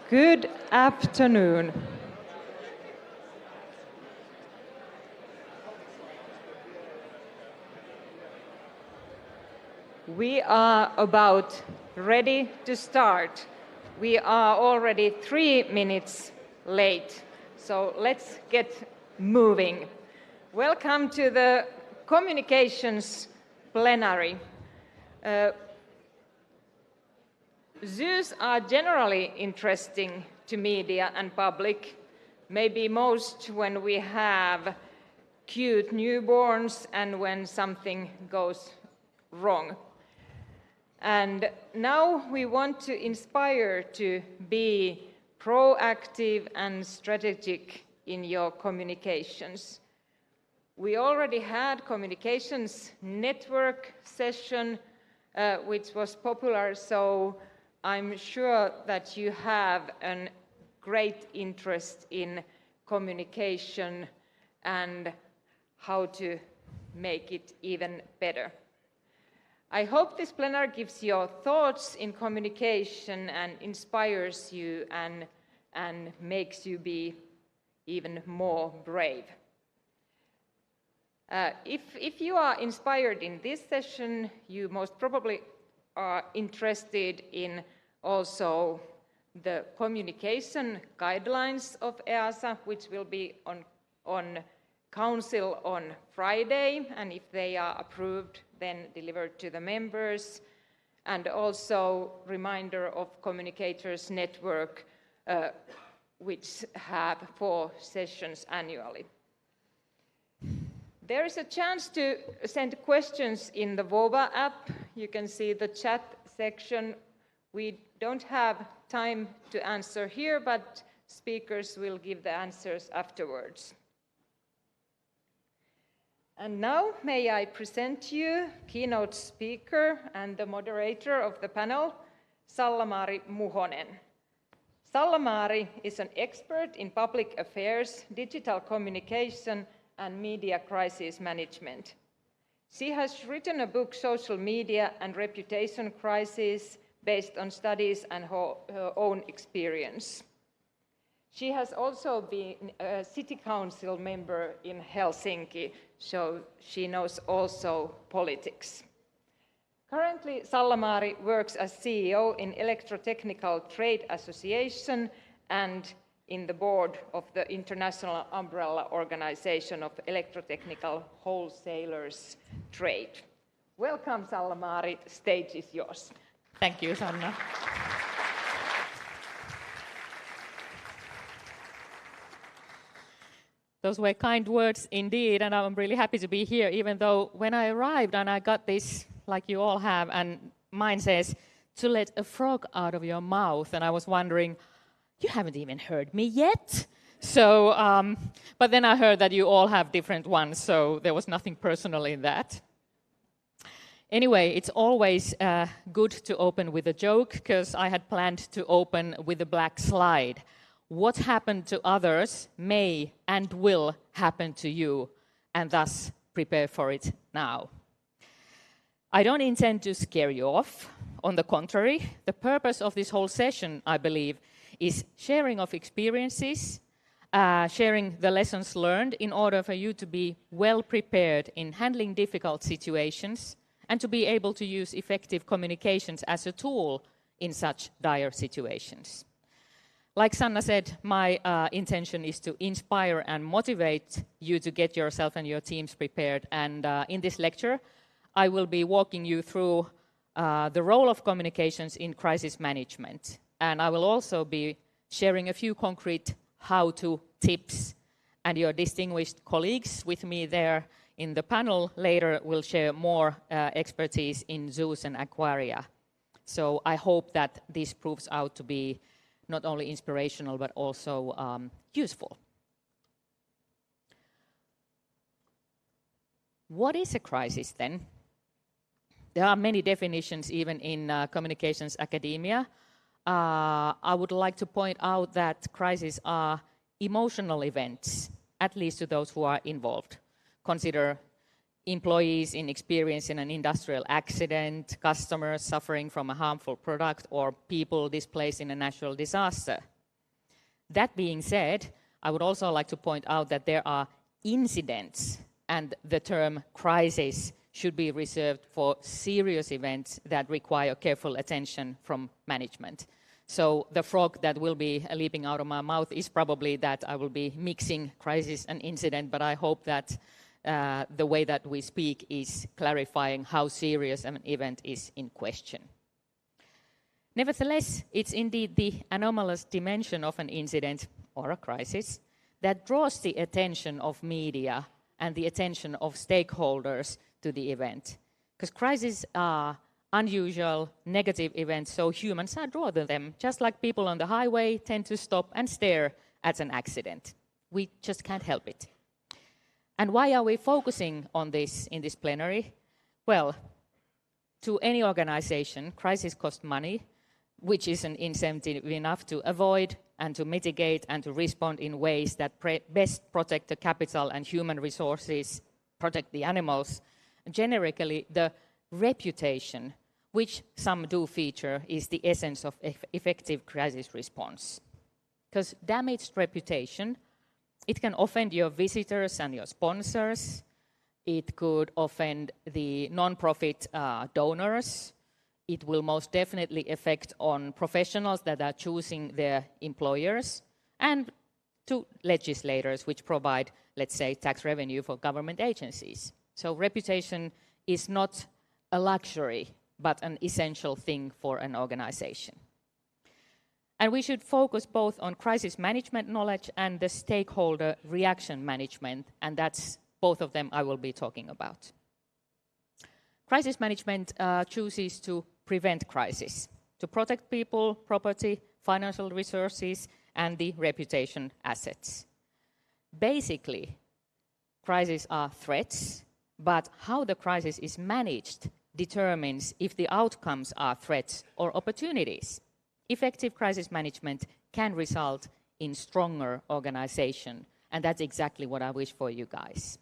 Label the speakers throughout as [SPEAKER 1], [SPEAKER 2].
[SPEAKER 1] Good afternoon. We are about ready to start. We are already 3 minutes late, so let's get moving. Welcome to the Communications Plenary. Zoos are generally interesting to media and public, maybe most when we have cute newborns and when something goes wrong. And now we want to inspire to be proactive and strategic in your communications. We already had communications network session, which was popular, so I'm sure that you have a great interest in communication and how to make it even better. I hope this plenary gives your thoughts in communication and inspires you and makes you be even more brave. If you are inspired in this session, you most probably are interested in also the communication guidelines of EAZA, which will be on Council on Friday, and if they are approved, then delivered to the members, and also reminder of Communicators Network, which have 4 sessions annually. There is a chance to send questions in the 𝗦𝗹𝗶 app. You can see the chat section. We don't have time to answer here, but speakers will give the answers afterwards. And now, may I present to you keynote speaker and the moderator of the panel, Sallamaari Muhonen. Sallamaari is an expert in public affairs, digital communication, and media crisis management. She has written a book, Social Media and Reputation Crisis, based on studies and her own experience. She has also been a city council member in Helsinki, so she knows also politics. Currently, Sallamaari works as CEO in Electrotechnical Trade Association and in the board of the International Umbrella Organization of Electrotechnical Wholesalers Trade. Welcome, Sallamaari. Stage is yours.
[SPEAKER 2] Thank you, Sanna. Those were kind words indeed, and I'm really happy to be here, even though when I arrived and I got this, like you all have, and mine says, to let a frog out of your mouth, and I was wondering, you haven't even heard me yet? So, but then I heard that you all have different ones, so there was nothing personal in that. Anyway, it's always good to open with a joke, because I had planned to open with a black slide. What happened to others may and will happen to you, and thus prepare for it now. I don't intend to scare you off. On the contrary, the purpose of this whole session, I believe, is sharing of experiences, sharing the lessons learned in order for you to be well prepared in handling difficult situations and to be able to use effective communications as a tool in such dire situations. Like Sanna said, my intention is to inspire and motivate you to get yourself and your teams prepared. And in this lecture, I will be walking you through the role of communications in crisis management. And I will also be sharing a few concrete how-to tips. And your distinguished colleagues with me there in the panel later will share more expertise in zoos and aquaria. So I hope that this proves out to be not only inspirational, but also useful. What is a crisis then? There are many definitions even in communications academia. I would like to point out that crises are emotional events, at least to those who are involved. Consider employees in experiencing an industrial accident, customers suffering from a harmful product, or people displaced in a natural disaster. That being said, I would also like to point out that there are incidents, and the term crisis should be reserved for serious events that require careful attention from management. So the frog that will be leaping out of my mouth is probably that I will be mixing crisis and incident, but I hope that the way that we speak is clarifying how serious an event is in question. Nevertheless, it's indeed the anomalous dimension of an incident or a crisis that draws the attention of media and the attention of stakeholders to the event. Because crises are unusual, negative events, so humans are drawn to them, just like people on the highway tend to stop and stare at an accident. We just can't help it. And why are we focusing on this in this plenary? Well, to any organization, crises cost money, which is an incentive enough to avoid and to mitigate and to respond in ways that best protect the capital and human resources, protect the animals. Generically, the reputation, which some do feature, is the essence of effective crisis response. Because damaged reputation, it can offend your visitors and your sponsors. It could offend the non-profit donors. It will most definitely affect on professionals that are choosing their employers, and to legislators which provide, let's say, tax revenue for government agencies. So reputation is not a luxury, but an essential thing for an organization. And we should focus both on crisis management knowledge and the stakeholder reaction management, and that's both of them I will be talking about. Crisis management chooses to prevent crisis, to protect people, property, financial resources, and the reputation assets. Basically, crises are threats, but how the crisis is managed determines if the outcomes are threats or opportunities. Effective crisis management can result in stronger organization, and that's exactly what I wish for you guys.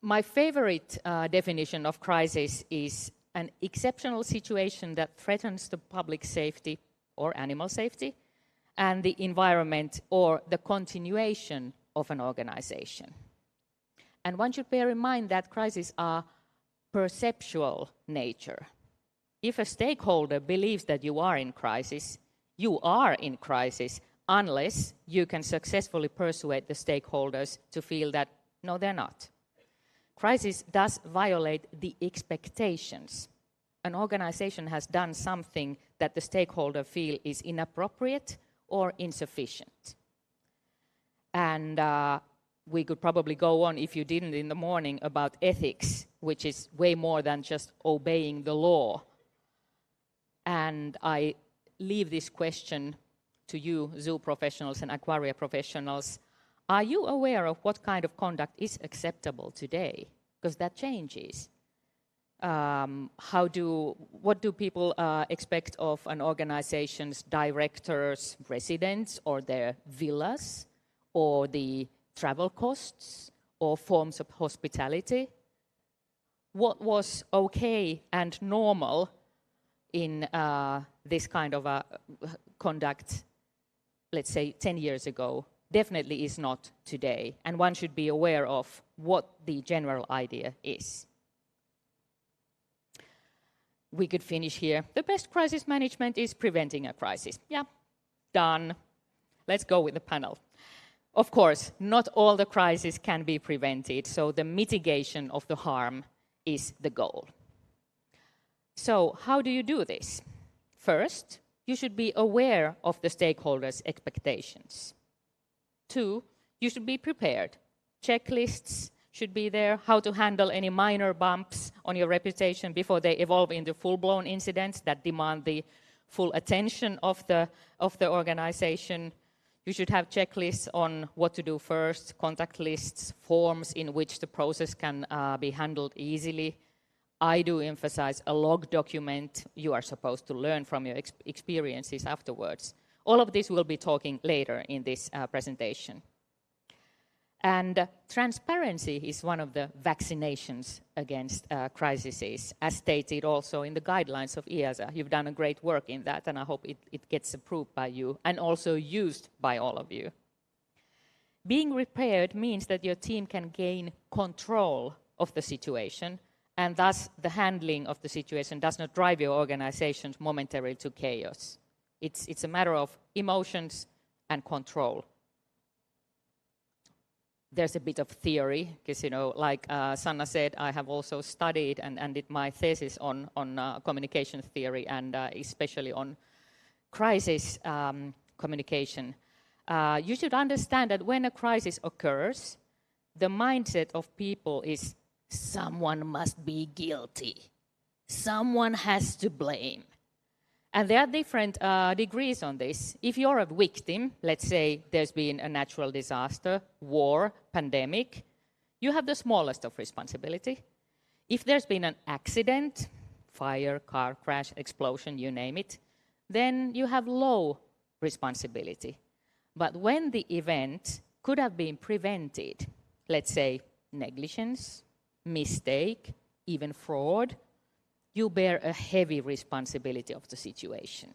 [SPEAKER 2] My favorite definition of crisis is an exceptional situation that threatens the public safety or animal safety and the environment or the continuation of an organization. And one should bear in mind that crises are perceptual nature. If a stakeholder believes that you are in crisis unless you can successfully persuade the stakeholders to feel that, no, they're not. Crisis does violate the expectations. An organization has done something that the stakeholder feel is inappropriate or insufficient. And we could probably go on, if you didn't in the morning, about ethics, which is way more than just obeying the law. And I leave this question to you, zoo professionals and aquaria professionals. Are you aware of what kind of conduct is acceptable today? Because that changes. What do people expect of an organization's directors, residents, or their villas, or the travel costs, or forms of hospitality? What was okay and normal in this kind of conduct, let's say 10 years ago, definitely is not today, and one should be aware of what the general idea is. We could finish here. The best crisis management is preventing a crisis. Yeah, done. Let's go with the panel. Of course, not all the crises can be prevented, so the mitigation of the harm is the goal. So how do you do this? First, you should be aware of the stakeholders' expectations. 2, you should be prepared. Checklists should be there, how to handle any minor bumps on your reputation before they evolve into full-blown incidents that demand the full attention of the organization. You should have checklists on what to do first, contact lists, forms in which the process can be handled easily. I do emphasize a log document. You are supposed to learn from your experiences afterwards. All of this we'll be talking later in this presentation. And transparency is one of the vaccinations against crises, as stated also in the guidelines of EAZA. You've done a great work in that, and I hope it gets approved by you and also used by all of you. Being prepared means that your team can gain control of the situation, and thus the handling of the situation does not drive your organizations momentarily to chaos. It's a matter of emotions and control. There's a bit of theory, because, like Sanna said, I have also studied and did my thesis on communication theory, and especially on crisis communication. You should understand that when a crisis occurs, the mindset of people is someone must be guilty. Someone has to blame. And there are different degrees on this. If you're a victim, let's say there's been a natural disaster, war, pandemic, you have the smallest of responsibility. If there's been an accident, fire, car crash, explosion, you name it, then you have low responsibility. But when the event could have been prevented, let's say negligence, mistake, even fraud, you bear a heavy responsibility of the situation.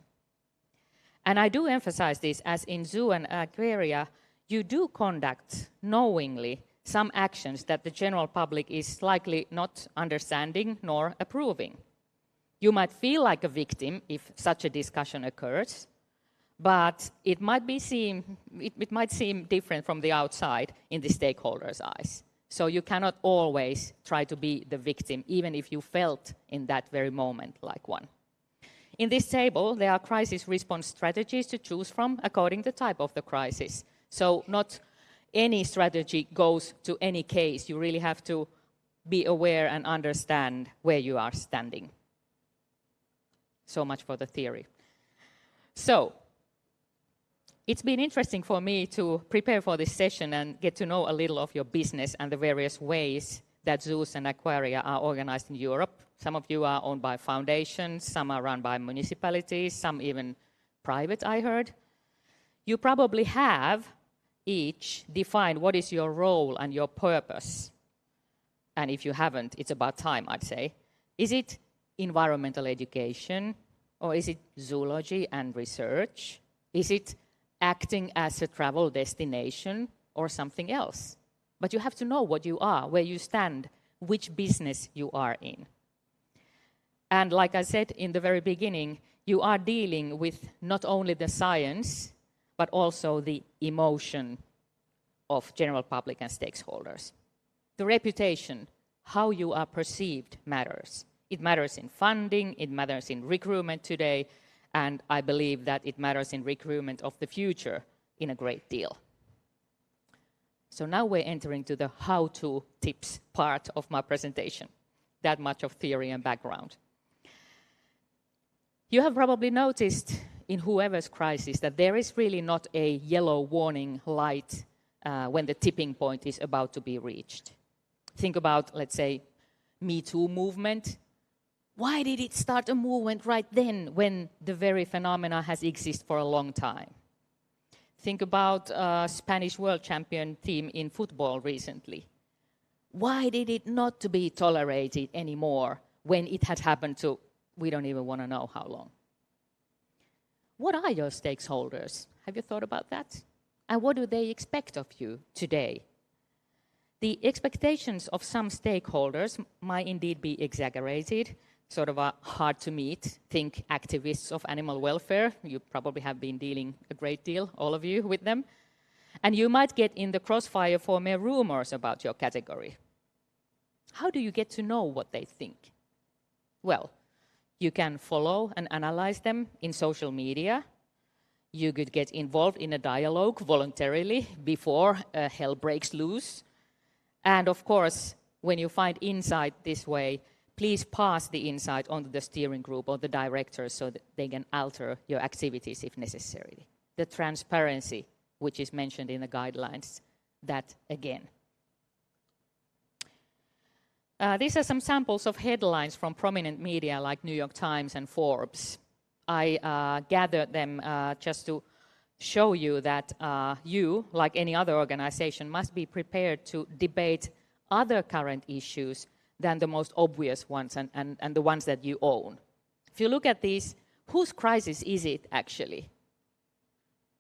[SPEAKER 2] And I do emphasize this, as in zoo and aquaria, you do conduct knowingly some actions that the general public is likely not understanding nor approving. You might feel like a victim if such a discussion occurs, but it might seem different from the outside in the stakeholders' eyes. So you cannot always try to be the victim, even if you felt in that very moment like one. In this table, there are crisis response strategies to choose from according to the type of the crisis. So not any strategy goes to any case. You really have to be aware and understand where you are standing. So much for the theory. So, it's been interesting for me to prepare for this session and get to know a little of your business and the various ways that zoos and aquaria are organized in Europe. Some of you are owned by foundations, some are run by municipalities, some even private, I heard. You probably have each defined what is your role and your purpose. And if you haven't, it's about time, I'd say. Is it environmental education, or is it zoology and research? Is it acting as a travel destination or something else? But you have to know what you are, where you stand, which business you are in. And like I said in the very beginning, you are dealing with not only the science, but also the emotion of general public and stakeholders. The reputation, how you are perceived, matters. It matters in funding, it matters in recruitment today, and I believe that it matters in recruitment of the future in a great deal. So now we're entering to the how-to tips part of my presentation. That much of theory and background. You have probably noticed in whoever's crisis that there is really not a yellow warning light when the tipping point is about to be reached. Think about, let's say, Me Too movement. Why did it start a movement right then when the very phenomena has existed for a long time? Think about Spanish world champion team in football recently. Why did it not to be tolerated anymore when it had happened to, we don't even want to know how long? What are your stakeholders? Have you thought about that? And what do they expect of you today? The expectations of some stakeholders might indeed be exaggerated, sort of hard to meet. Think activists of animal welfare. You probably have been dealing a great deal, all of you, with them. And you might get in the crossfire for mere rumors about your category. How do you get to know what they think? Well, you can follow and analyze them in social media. You could get involved in a dialogue voluntarily before hell breaks loose. And of course, when you find insight this way, please pass the insight on to the steering group or the directors so that they can alter your activities if necessary. The transparency, which is mentioned in the guidelines, that again. These are some samples of headlines from prominent media like New York Times and Forbes. I gathered them just to show you that you, like any other organization, must be prepared to debate other current issues than the most obvious ones and the ones that you own. If you look at these, whose crisis is it actually?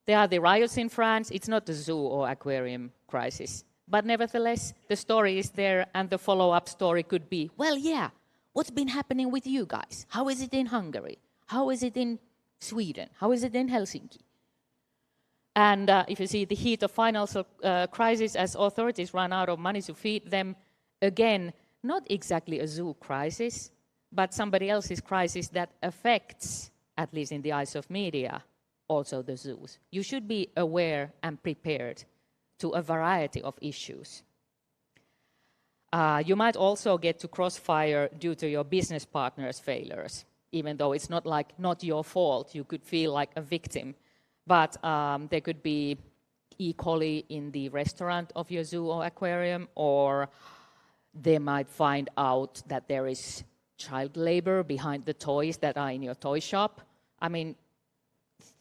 [SPEAKER 2] There are the riots in France. It's not the zoo or aquarium crisis. But nevertheless, the story is there, and the follow-up story could be, well, yeah, what's been happening with you guys? How is it in Hungary? How is it in Sweden? How is it in Helsinki? And if you see the heat of financial crisis as authorities run out of money to feed them, again, not exactly a zoo crisis, but somebody else's crisis that affects, at least in the eyes of media, also the zoos. You should be aware and prepared to a variety of issues. You might also get to crossfire due to your business partner's failures, even though it's not your fault. You could feel like a victim. But there could be E. coli in the restaurant of your zoo or aquarium, or they might find out that there is child labor behind the toys that are in your toy shop. I mean,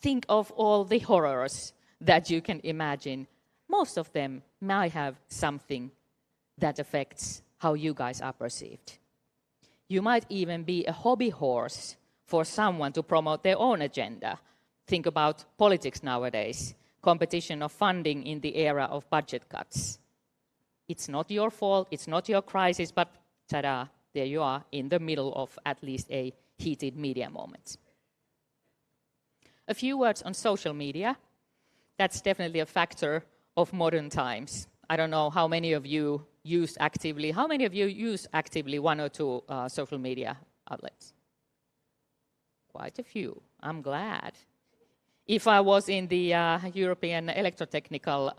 [SPEAKER 2] think of all the horrors that you can imagine. Most of them might have something that affects how you guys are perceived. You might even be a hobby horse for someone to promote their own agenda. Think about politics nowadays, competition of funding in the era of budget cuts. It's not your fault, it's not your crisis, but ta-da, there you are in the middle of at least a heated media moment. A few words on social media. That's definitely a factor of modern times. I don't know how many of you use actively one or two social media outlets? Quite a few, I'm glad. If I was in the European electrotechnical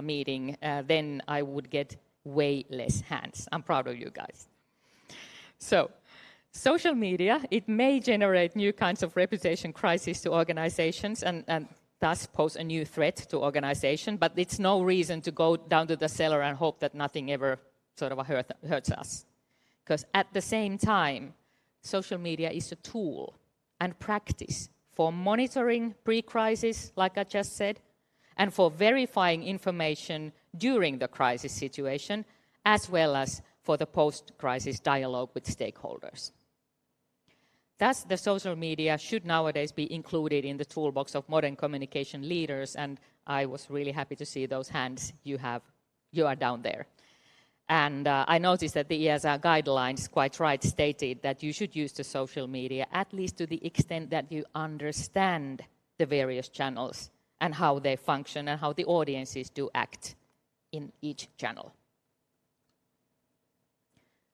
[SPEAKER 2] meeting, then I would get way less hands. I'm proud of you guys. So, social media, it may generate new kinds of reputation crises to organizations and thus pose a new threat to organization, but it's no reason to go down to the cellar and hope that nothing ever sort of hurts us. Because at the same time, social media is a tool and practice for monitoring pre-crisis, like I just said, and for verifying information during the crisis situation, as well as for the post-crisis dialogue with stakeholders. Thus, the social media should nowadays be included in the toolbox of modern communication leaders, and I was really happy to see those hands you are down there. And I noticed that the EAZA guidelines, quite right, stated that you should use the social media at least to the extent that you understand the various channels and how they function and how the audiences do act in each channel.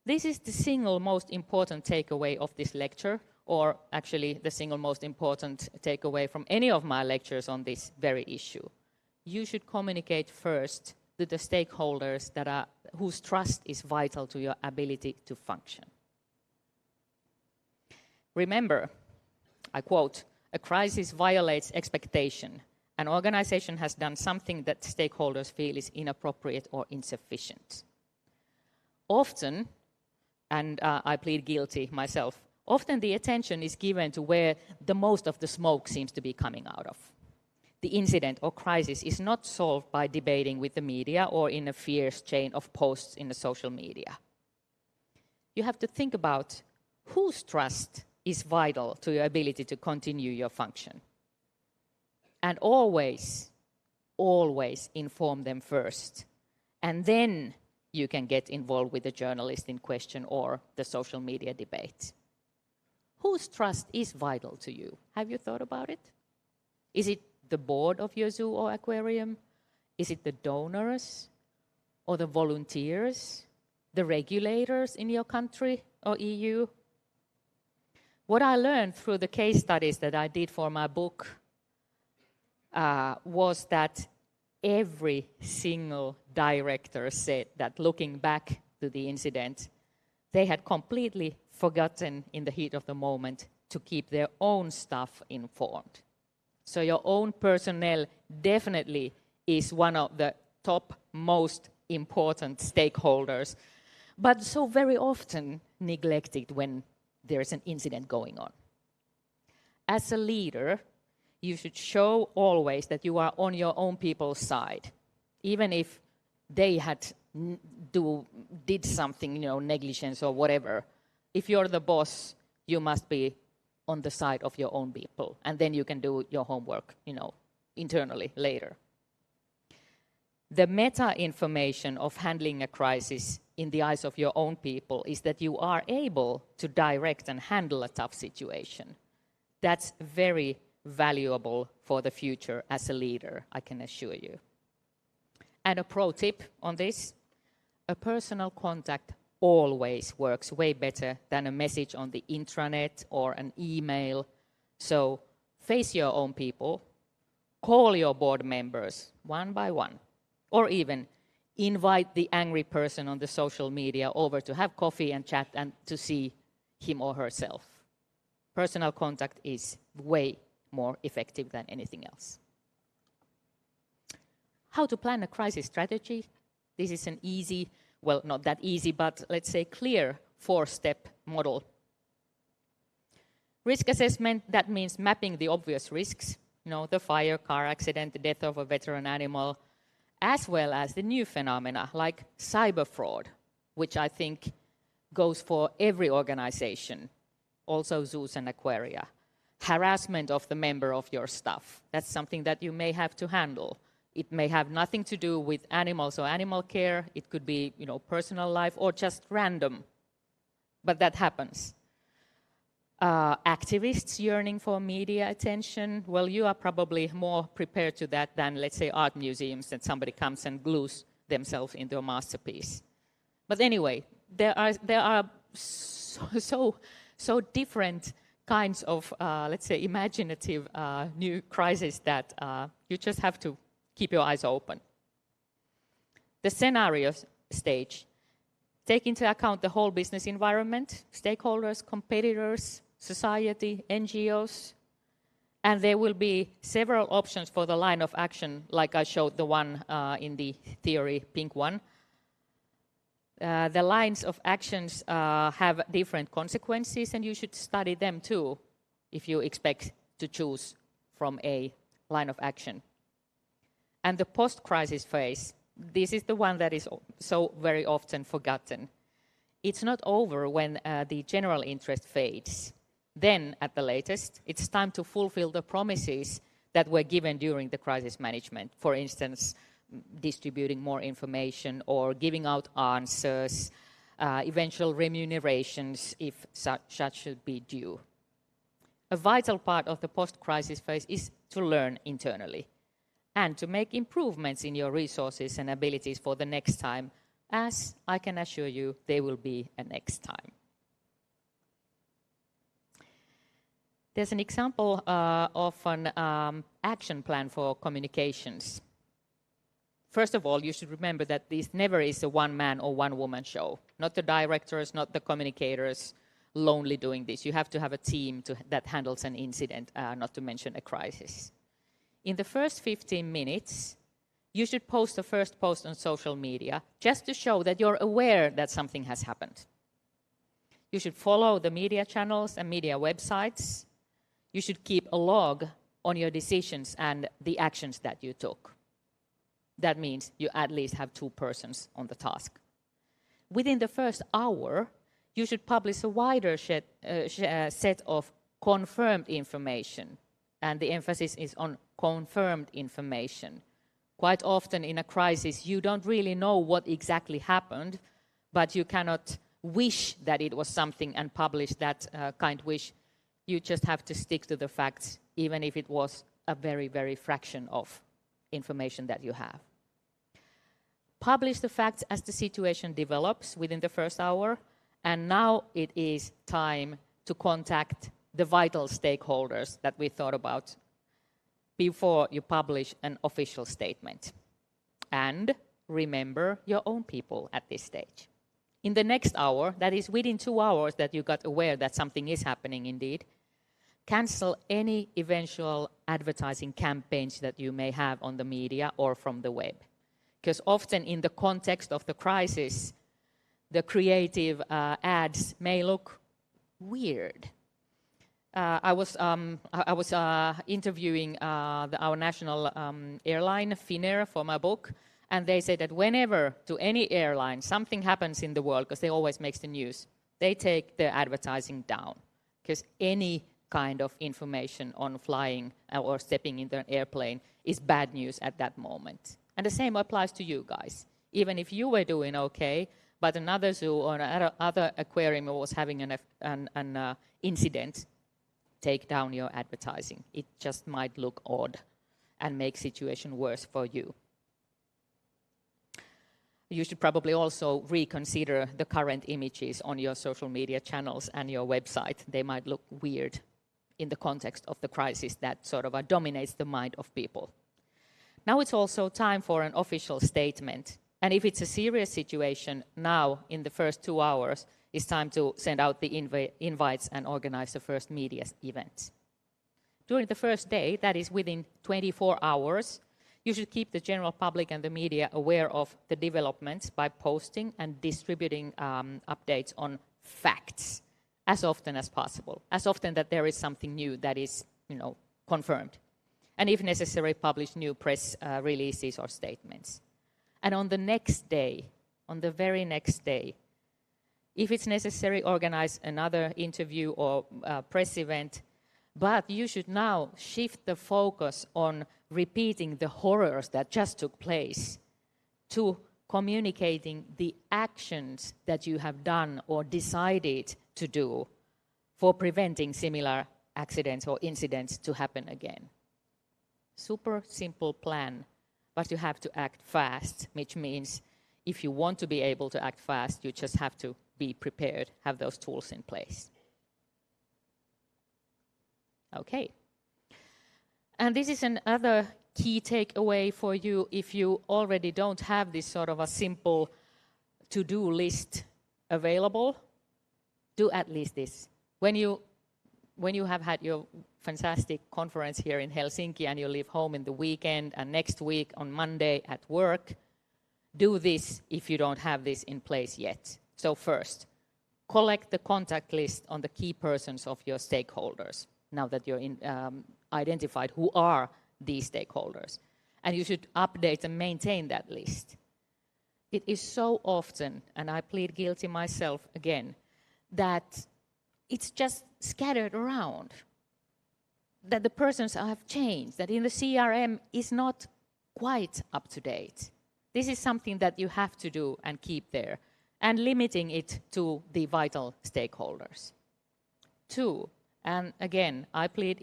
[SPEAKER 2] This is the single most important takeaway of this lecture, or actually the single most important takeaway from any of my lectures on this very issue. You should communicate first to the stakeholders whose trust is vital to your ability to function. Remember, I quote, "A crisis violates expectation. An organization has done something that stakeholders feel is inappropriate or insufficient." Often, and I plead guilty myself, often the attention is given to where the most of the smoke seems to be coming out of. The incident or crisis is not solved by debating with the media or in a fierce chain of posts in the social media. You have to think about whose trust is vital to your ability to continue your function. And always, always inform them first. And then you can get involved with the journalist in question or the social media debate. Whose trust is vital to you? Have you thought about it? Is it the board of your zoo or aquarium? Is it the donors or the volunteers, the regulators in your country or EU? What I learned through the case studies that I did for my book was that every single director said that looking back to the incident, they had completely forgotten in the heat of the moment to keep their own staff informed. So your own personnel definitely is one of the top most important stakeholders, but so very often neglected when there is an incident going on. As a leader, you should show always that you are on your own people's side, even if they did something, negligence or whatever. If you're the boss, you must be on the side of your own people, and then you can do your homework, internally later. The meta-information of handling a crisis in the eyes of your own people is that you are able to direct and handle a tough situation. That's very valuable for the future as a leader, I can assure you. And a pro tip on this, a personal contact always works way better than a message on the intranet or an email. So face your own people, call your board members one by one, or even invite the angry person on the social media over to have coffee and chat and to see him or herself. Personal contact is way more effective than anything else. How to plan a crisis strategy? This is an easy, well, not that easy, but let's say clear 4-step model. Risk assessment, that means mapping the obvious risks, the fire, car accident, the death of a veteran animal, as well as the new phenomena like cyber fraud, which I think goes for every organization, also zoos and aquaria. Harassment of the member of your staff, that's something that you may have to handle. It may have nothing to do with animals or animal care. It could be, personal life or just random, but that happens. Activists yearning for media attention, well, you are probably more prepared to that than, let's say, art museums that somebody comes and glues themselves into a masterpiece. But anyway, there are so different kinds of, let's say, imaginative new crises that you just have to keep your eyes open. The scenario stage. Take into account the whole business environment, stakeholders, competitors, society, NGOs, and there will be several options for the line of action, like I showed the one in the theory, pink one. The lines of actions have different consequences, and you should study them too if you expect to choose from a line of action. And the post-crisis phase, this is the one that is so very often forgotten. It's not over when the general interest fades. Then, at the latest, it's time to fulfill the promises that were given during the crisis management. For instance, distributing more information or giving out answers, eventual remunerations if such should be due. A vital part of the post-crisis phase is to learn internally and to make improvements in your resources and abilities for the next time, as I can assure you there will be a next time. There's an example of an action plan for communications. First of all, you should remember that this never is a one-man or one-woman show. Not the directors, not the communicators lonely doing this. You have to have a team that handles an incident, not to mention a crisis. In the first 15 minutes, you should post the first post on social media just to show that you're aware that something has happened. You should follow the media channels and media websites. You should keep a log on your decisions and the actions that you took. That means you at least have 2 persons on the task. Within the first hour, you should publish a wider set of confirmed information, and the emphasis is on confirmed information. Quite often in a crisis, you don't really know what exactly happened, but you cannot wish that it was something and publish that kind wish. You just have to stick to the facts, even if it was a very, very fraction of information that you have. Publish the facts as the situation develops within the first hour, and now it is time to contact the vital stakeholders that we thought about before you publish an official statement. And remember your own people at this stage. In the next hour, that is within 2 hours that you got aware that something is happening indeed, cancel any eventual advertising campaigns that you may have on the media or from the web. Because often in the context of the crisis, the creative ads may look weird. I was interviewing our national airline, Finnair, for my book, and they said that whenever to any airline something happens in the world, because they always make the news, they take their advertising down, because any kind of information on flying or stepping into an airplane is bad news at that moment. And the same applies to you guys. Even if you were doing okay, but another zoo or another aquarium was having an incident, take down your advertising. It just might look odd and make situation worse for you. You should probably also reconsider the current images on your social media channels and your website. They might look weird in the context of the crisis that sort of dominates the mind of people. Now it's also time for an official statement. And if it's a serious situation, now in the first 2 hours, it's time to send out the invites and organize the first media event. During the first day, that is within 24 hours, you should keep the general public and the media aware of the developments by posting and distributing updates on facts as often as possible, as often that there is something new that is, confirmed. And if necessary, publish new press releases or statements. And on the next day, on the very next day, if it's necessary, organize another interview or press event. But you should now shift the focus on repeating the horrors that just took place to communicating the actions that you have done or decided to do for preventing similar accidents or incidents to happen again. Super simple plan, but you have to act fast, which means if you want to be able to act fast, you just have to be prepared, have those tools in place. Okay. And this is another key takeaway for you if you already don't have this sort of a simple to-do list available. Do at least this. When you have had your fantastic conference here in Helsinki and you leave home in the weekend and next week on Monday at work, do this if you don't have this in place yet. So first, collect the contact list on the key persons of your stakeholders, now that you're identified who are these stakeholders. And you should update and maintain that list. It is so often, and I plead guilty myself again, that it's just scattered around, that the persons have changed, that in the CRM is not quite up to date. This is something that you have to do and keep there, and limiting it to the vital stakeholders. 2, and again, I plead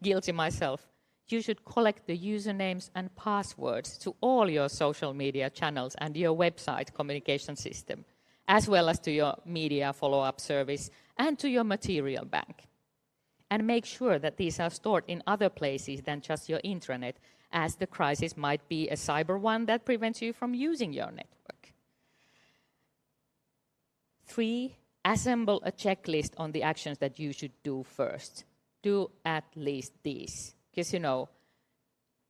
[SPEAKER 2] guilty myself, you should collect the usernames and passwords to all your social media channels and your website communication system, as well as to your media follow-up service and to your material bank. And make sure that these are stored in other places than just your intranet, as the crisis might be a cyber one that prevents you from using your network. 3, assemble a checklist on the actions that you should do first. Do at least these. Because,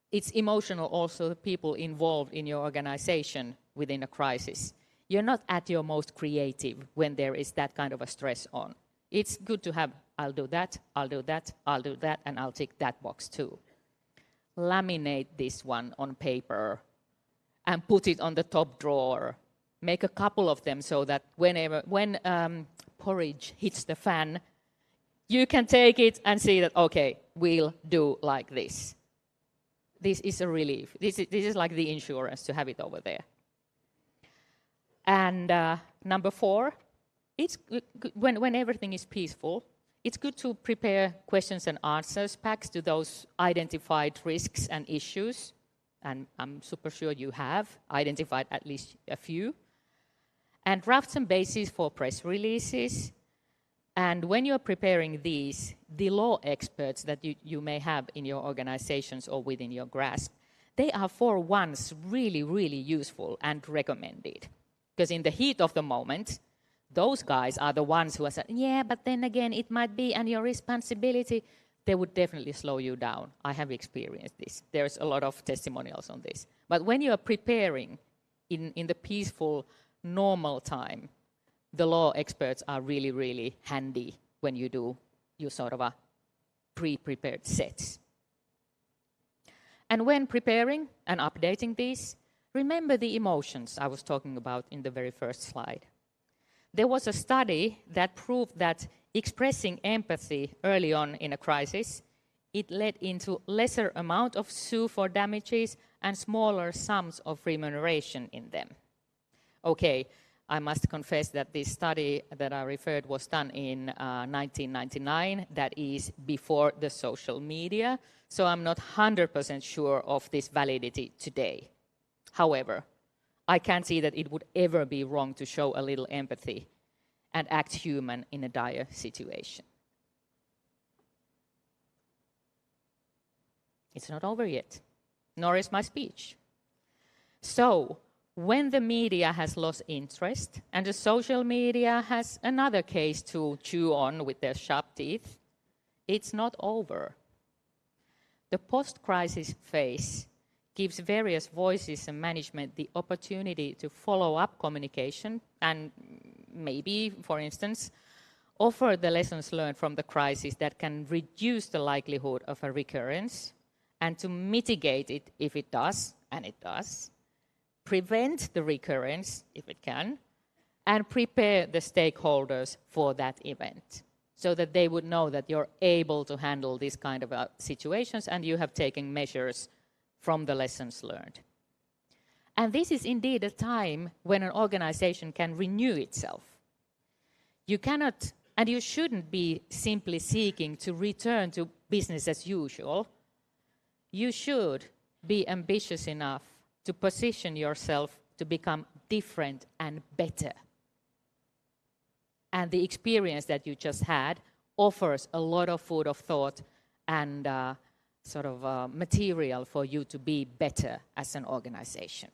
[SPEAKER 2] it's emotional also, the people involved in your organization within a crisis. You're not at your most creative when there is that kind of a stress on. It's good to have, I'll do that, I'll do that, I'll do that, and I'll tick that box too. Laminate this one on paper and put it on the top drawer. Make a couple of them so that when porridge hits the fan, you can take it and see that, okay, we'll do like this. This is a relief. This is like the insurance to have it over there. And number 4, it's when everything is peaceful, it's good to prepare questions and answers packs to those identified risks and issues. And I'm super sure you have identified at least a few. And draft some bases for press releases. And when you're preparing these, the law experts that you may have in your organizations or within your grasp, they are for once really, really useful and recommended. Because in the heat of the moment, those guys are the ones who are saying, yeah, but then again, it might be, and your responsibility, they would definitely slow you down. I have experienced this. There's a lot of testimonials on this. But when you are preparing in the peaceful, normal time, the law experts are really, really handy when you do you sort of pre-prepared sets. And when preparing and updating these, remember the emotions I was talking about in the very first slide. There was a study that proved that expressing empathy early on in a crisis, it led into lesser amount of sue for damages and smaller sums of remuneration in them. Okay, I must confess that this study that I referred was done in 1999, that is before the social media, so I'm not 100% sure of this validity today. However, I can't see that it would ever be wrong to show a little empathy and act human in a dire situation. It's not over yet, nor is my speech. So, when the media has lost interest and the social media has another case to chew on with their sharp teeth, it's not over. The post-crisis phase gives various voices and management the opportunity to follow up communication and maybe, for instance, offer the lessons learned from the crisis that can reduce the likelihood of a recurrence and to mitigate it if it does, and it does, prevent the recurrence if it can, and prepare the stakeholders for that event so that they would know that you're able to handle these kind of situations and you have taken measures from the lessons learned. And this is indeed a time when an organization can renew itself. You cannot, and you shouldn't be simply seeking to return to business as usual. You should be ambitious enough to position yourself to become different and better. And the experience that you just had offers a lot of food of thought and material for you to be better as an organization.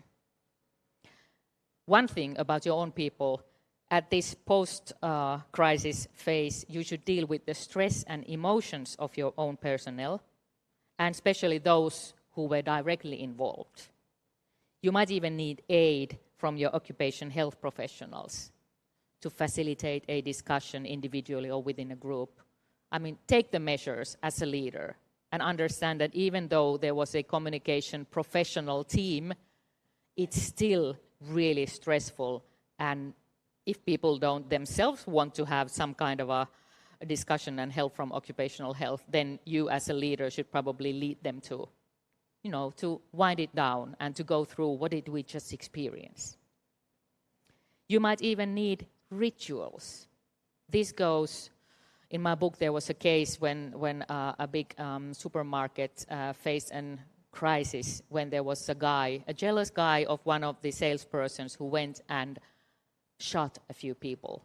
[SPEAKER 2] One thing about your own people, at this post-crisis phase, you should deal with the stress and emotions of your own personnel, and especially those who were directly involved. You might even need aid from your occupation health professionals to facilitate a discussion individually or within a group. I mean, take the measures as a leader and understand that even though there was a communication professional team, it's still really stressful. And if people don't themselves want to have some kind of a discussion and help from occupational health, then you as a leader should probably lead them to, to wind it down and to go through what did we just experience. You might even need rituals. This goes, in my book there was a case when a big supermarket faced a crisis when there was a jealous guy of one of the salespersons who went and shot a few people,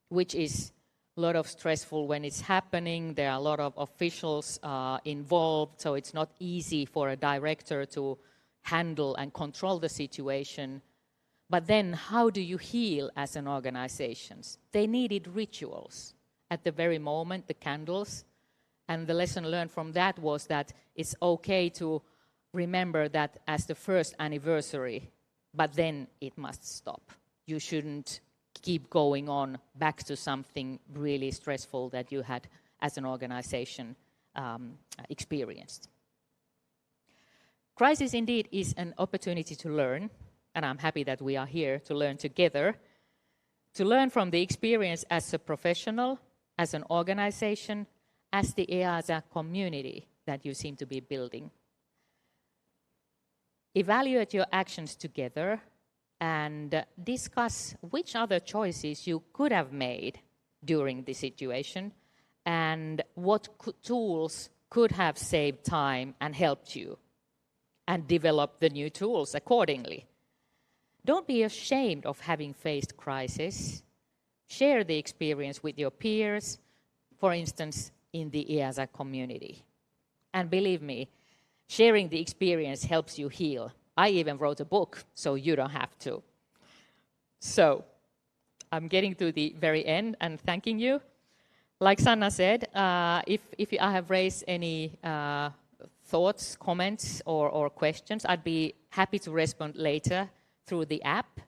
[SPEAKER 2] which is a lot of stressful when it's happening. There are a lot of officials involved, so it's not easy for a director to handle and control the situation. But then how do you heal as an organization? They needed rituals at the very moment, the candles. And the lesson learned from that was that it's okay to remember that as the first anniversary, but then it must stop. You shouldn't keep going on back to something really stressful that you had as an organization experienced. Crisis indeed is an opportunity to learn, and I'm happy that we are here to learn together, to learn from the experience as a professional, as an organization, as the EAZA community that you seem to be building. Evaluate your actions together and discuss which other choices you could have made during the situation and what tools could have saved time and helped you, and develop the new tools accordingly. Don't be ashamed of having faced crisis. Share the experience with your peers, for instance, in the EAZA community. And believe me, sharing the experience helps you heal. I even wrote a book, so you don't have to. So, I'm getting to the very end and thanking you. Like Sanna said, if I have raised any thoughts, comments, or questions, I'd be happy to respond later through the app,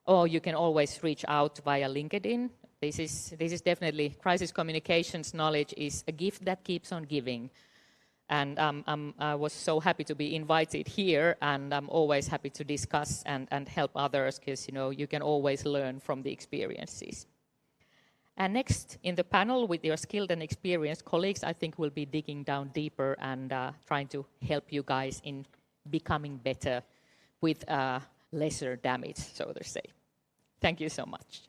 [SPEAKER 2] or you can always reach out via LinkedIn. this is definitely, crisis communications knowledge is a gift that keeps on giving. And I was so happy to be invited here, and I'm always happy to discuss and help others, because you can always learn from the experiences. And next in the panel with your skilled and experienced colleagues, I think we'll be digging down deeper and trying to help you guys in becoming better with lesser damage, so to say. Thank you so much.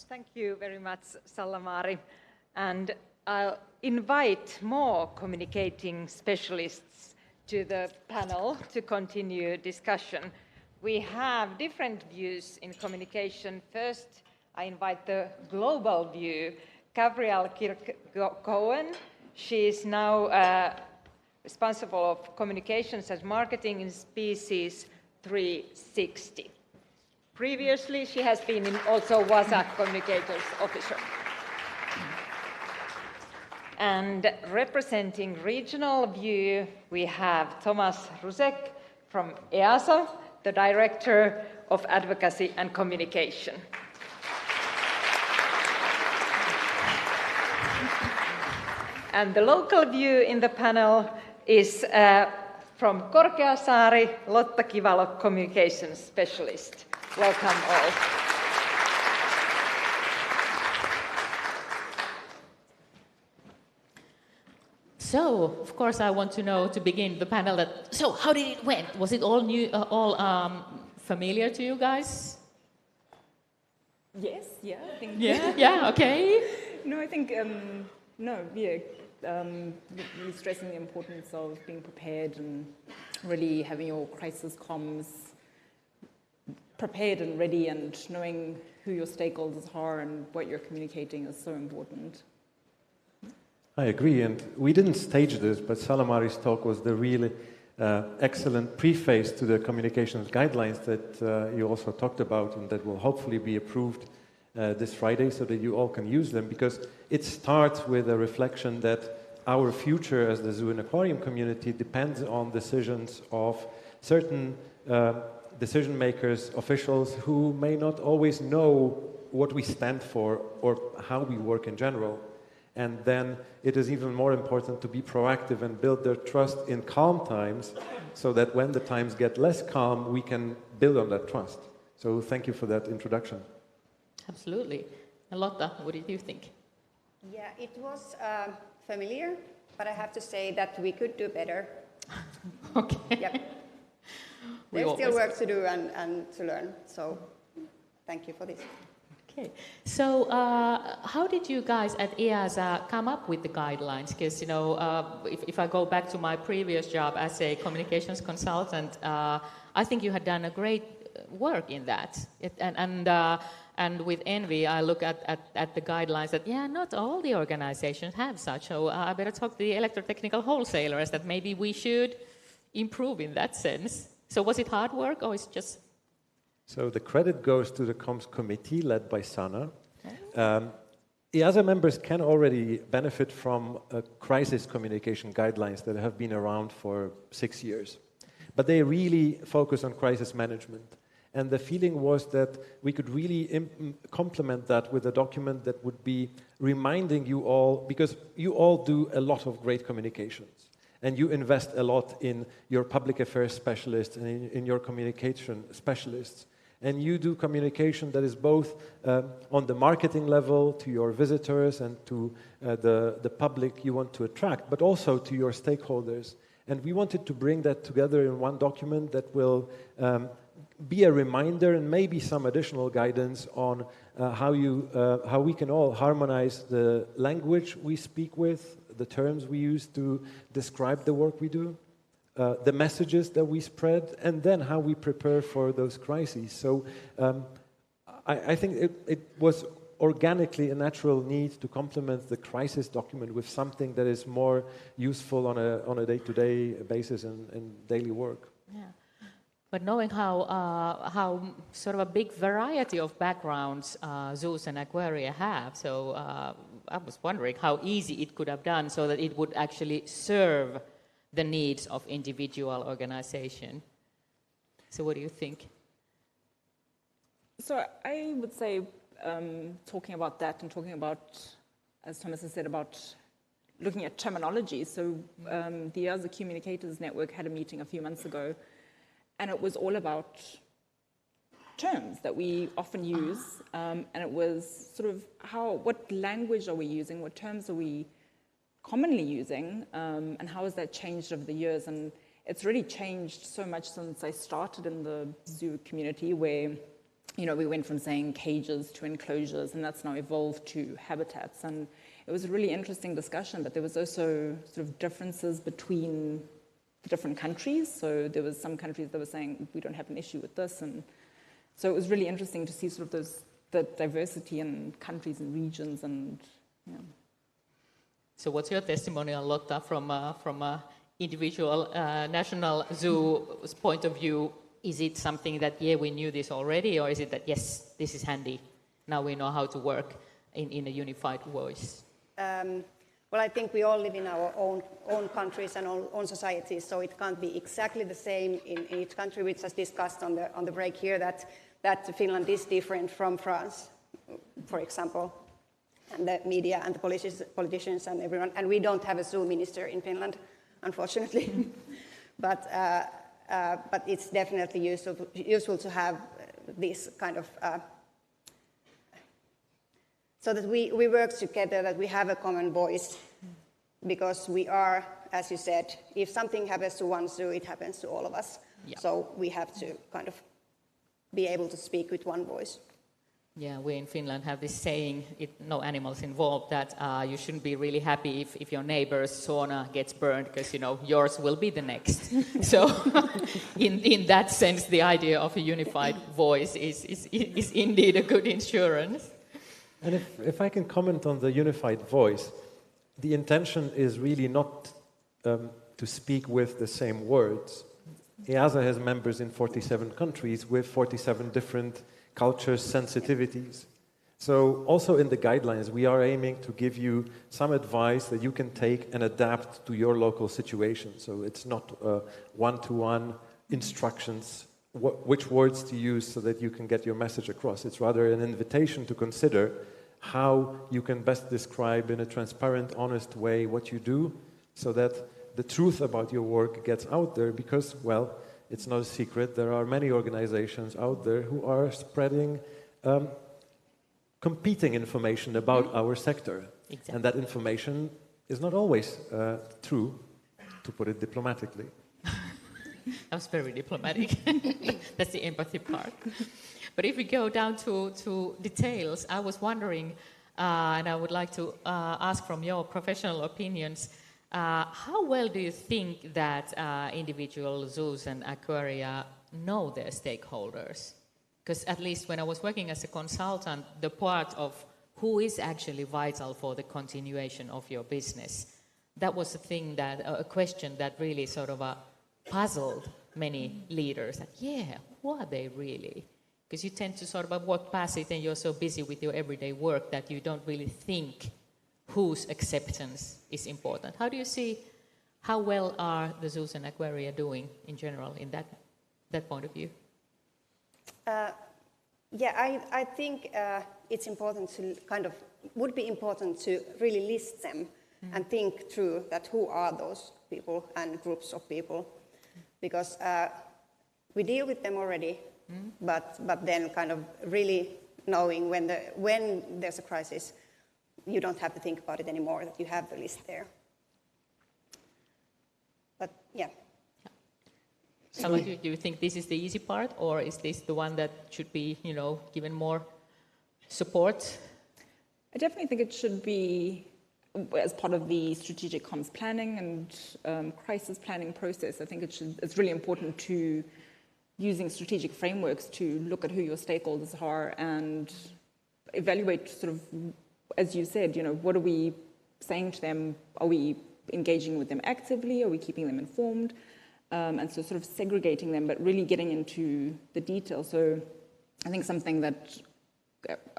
[SPEAKER 1] Thank you very much, Sallamaari. And I'll invite more communicating specialists to the panel to continue discussion. We have different views in communication. First, I invite the global view, 𝗟𝗃𝗀𝗺𝗂𝗵. She is now responsible of communications and marketing in species 360. Previously, she has been also 𝗧A communicators officer. And representing regional view, we have Thomas Rusek from EAZA, the Director of Advocacy and Communication. And the local view in the panel is from Korkeasaari, 𝗏𝗏𝗺𝗏 Communications Specialist. Welcome all.
[SPEAKER 2] So, of course, I want to know, to begin the panel, so how did it went? Was it all new, familiar to you guys?
[SPEAKER 3] Yes, yeah, I think.
[SPEAKER 2] Yeah, okay.
[SPEAKER 3] No, I think, really stressing the importance of being prepared and really having your crisis comms prepared and ready, and knowing who your stakeholders are and what you're communicating is so important.
[SPEAKER 4] I agree, and we didn't stage this, but Sallamaari's talk was the really excellent preface to the communications guidelines that you also talked about, and that will hopefully be approved this Friday so that you all can use them, because it starts with a reflection that our future as the zoo and aquarium community depends on decisions of certain decision makers, officials who may not always know what we stand for or how we work in general. And then it is even more important to be proactive and build their trust in calm times, so that when the times get less calm, we can build on that trust. So thank you for that introduction.
[SPEAKER 2] Absolutely. And Lotta, what did you think?
[SPEAKER 5] Yeah, it was familiar, but I have to say that we could do better.
[SPEAKER 2] Okay.
[SPEAKER 5] Yep. There's still work to do and to learn, so thank you for this.
[SPEAKER 2] Okay, so how did you guys at EAZA come up with the guidelines? Because, if I go back to my previous job as a communications consultant, I think you had done a great work in that. And with envy, I look at the guidelines that, not all the organizations have such, so I better talk to the electrotechnical wholesalers that maybe we should improve in that sense. So was it hard work, or is it just...
[SPEAKER 4] So the credit goes to the comms committee led by Sana. EAZA members can already benefit from crisis communication guidelines that have been around for 6 years. But they really focus on crisis management. And the feeling was that we could really complement that with a document that would be reminding you all, because you all do a lot of great communications. And you invest a lot in your public affairs specialists and in your communication specialists. And you do communication that is both on the marketing level to your visitors and to the public you want to attract, but also to your stakeholders. And we wanted to bring that together in one document that will be a reminder and maybe some additional guidance on how we can all harmonize the language we speak with, the terms we use to describe the work we do, the messages that we spread, and then how we prepare for those crises. So I think it was organically a natural need to complement the crisis document with something that is more useful on a day-to-day basis and daily work.
[SPEAKER 2] Yeah. But knowing how sort of a big variety of backgrounds zoos and aquaria have, so I was wondering how easy it could have done so that it would actually serve the needs of individual organization. So what do you think?
[SPEAKER 3] So I would say, talking about that and talking about, as Thomas has said, about looking at terminology. So the EAZA Communicators Network had a meeting a few months ago, and it was all about terms that we often use, and it was sort of what language are we using, what terms are we commonly using, and how has that changed over the years. And it's really changed so much since I started in the zoo community, where we went from saying cages to enclosures, and that's now evolved to habitats. And it was a really interesting discussion, but there was also sort of differences between the different countries. So there was some countries that were saying, we don't have an issue with this. And so it was really interesting to see sort of the diversity in countries and regions. And yeah.
[SPEAKER 2] So what's your testimonial, Lotta, from a individual national zoo's point of view? Is it something that, we knew this already, or is it that, yes, this is handy, now we know how to work in a unified voice?
[SPEAKER 5] Well, I think we all live in our own countries and own societies, so it can't be exactly the same in each country. We just discussed on the break here that Finland is different from France, for example, and the media and the politicians and everyone. And we don't have a zoo minister in Finland, unfortunately. But it's definitely useful to have this kind of so that we work together, that we have a common voice, because we are, as you said, if something happens to one zoo, it happens to all of us. Yeah. So we have to kind of be able to speak with one voice.
[SPEAKER 2] Yeah, we in Finland have this saying, no animals involved, that you shouldn't be really happy if your neighbor's sauna gets burned, because, yours will be the next. So in that sense, the idea of a unified voice is indeed a good insurance.
[SPEAKER 4] And if I can comment on the unified voice, the intention is really not to speak with the same words. EAZA has members in 47 countries with 47 different cultures, sensitivities. So also in the guidelines, we are aiming to give you some advice that you can take and adapt to your local situation. So it's not one-to-one instructions, which words to use so that you can get your message across. It's rather an invitation to consider how you can best describe in a transparent, honest way what you do, so that the truth about your work gets out there, because, well, it's not a secret, there are many organizations out there who are spreading competing information about our sector. Exactly. And that information is not always true, to put it diplomatically.
[SPEAKER 2] That was very diplomatic. That's the empathy part. But if we go down to details, I was wondering, and I would like to ask from your professional opinions, how well do you think that individual zoos and aquaria know their stakeholders? Because at least when I was working as a consultant, the part of who is actually vital for the continuation of your business, that was a question that really sort of puzzled many leaders. That, who are they really? Because you tend to sort of walk past it and you're so busy with your everyday work that you don't really think whose acceptance is important. How do you see, how well are the zoos and aquaria doing in general in that point of view?
[SPEAKER 5] I think it's important to would be important to really list them and think through that who are those people and groups of people, because we deal with them already, but then kind of really knowing when there's a crisis, you don't have to think about it anymore, that you have the list there. But yeah.
[SPEAKER 2] So do you think this is the easy part, or is this the one that should be, given more support?
[SPEAKER 3] I definitely think it should be as part of the strategic comms planning and crisis planning process. I think it's really important to using strategic frameworks to look at who your stakeholders are and evaluate sort of, as you said, what are we saying to them? Are we engaging with them actively? Are we keeping them informed? And so sort of segregating them, but really getting into the detail. So I think something that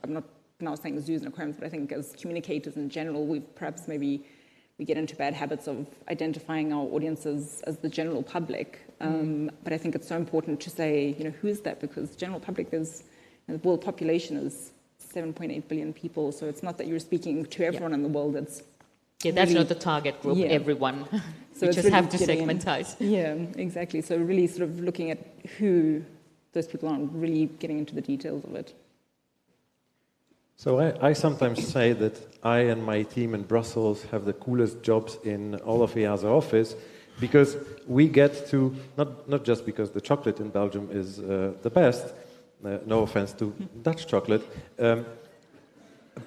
[SPEAKER 3] I'm not now saying zoos and aquariums, but I think as communicators in general, we get into bad habits of identifying our audiences as the general public. But I think it's so important to say, who is that? Because general public is, the world population is 7.8 billion people, so it's not that you're speaking to everyone in the world. It's
[SPEAKER 2] that's really, not the target group, everyone. So you just really have to segmentize.
[SPEAKER 3] Yeah, exactly. So really sort of looking at who those people are and really getting into the details of it.
[SPEAKER 4] So I sometimes say that I and my team in Brussels have the coolest jobs in all of EAZA office, because we get to, not just because the chocolate in Belgium is the best, no offense to Dutch chocolate,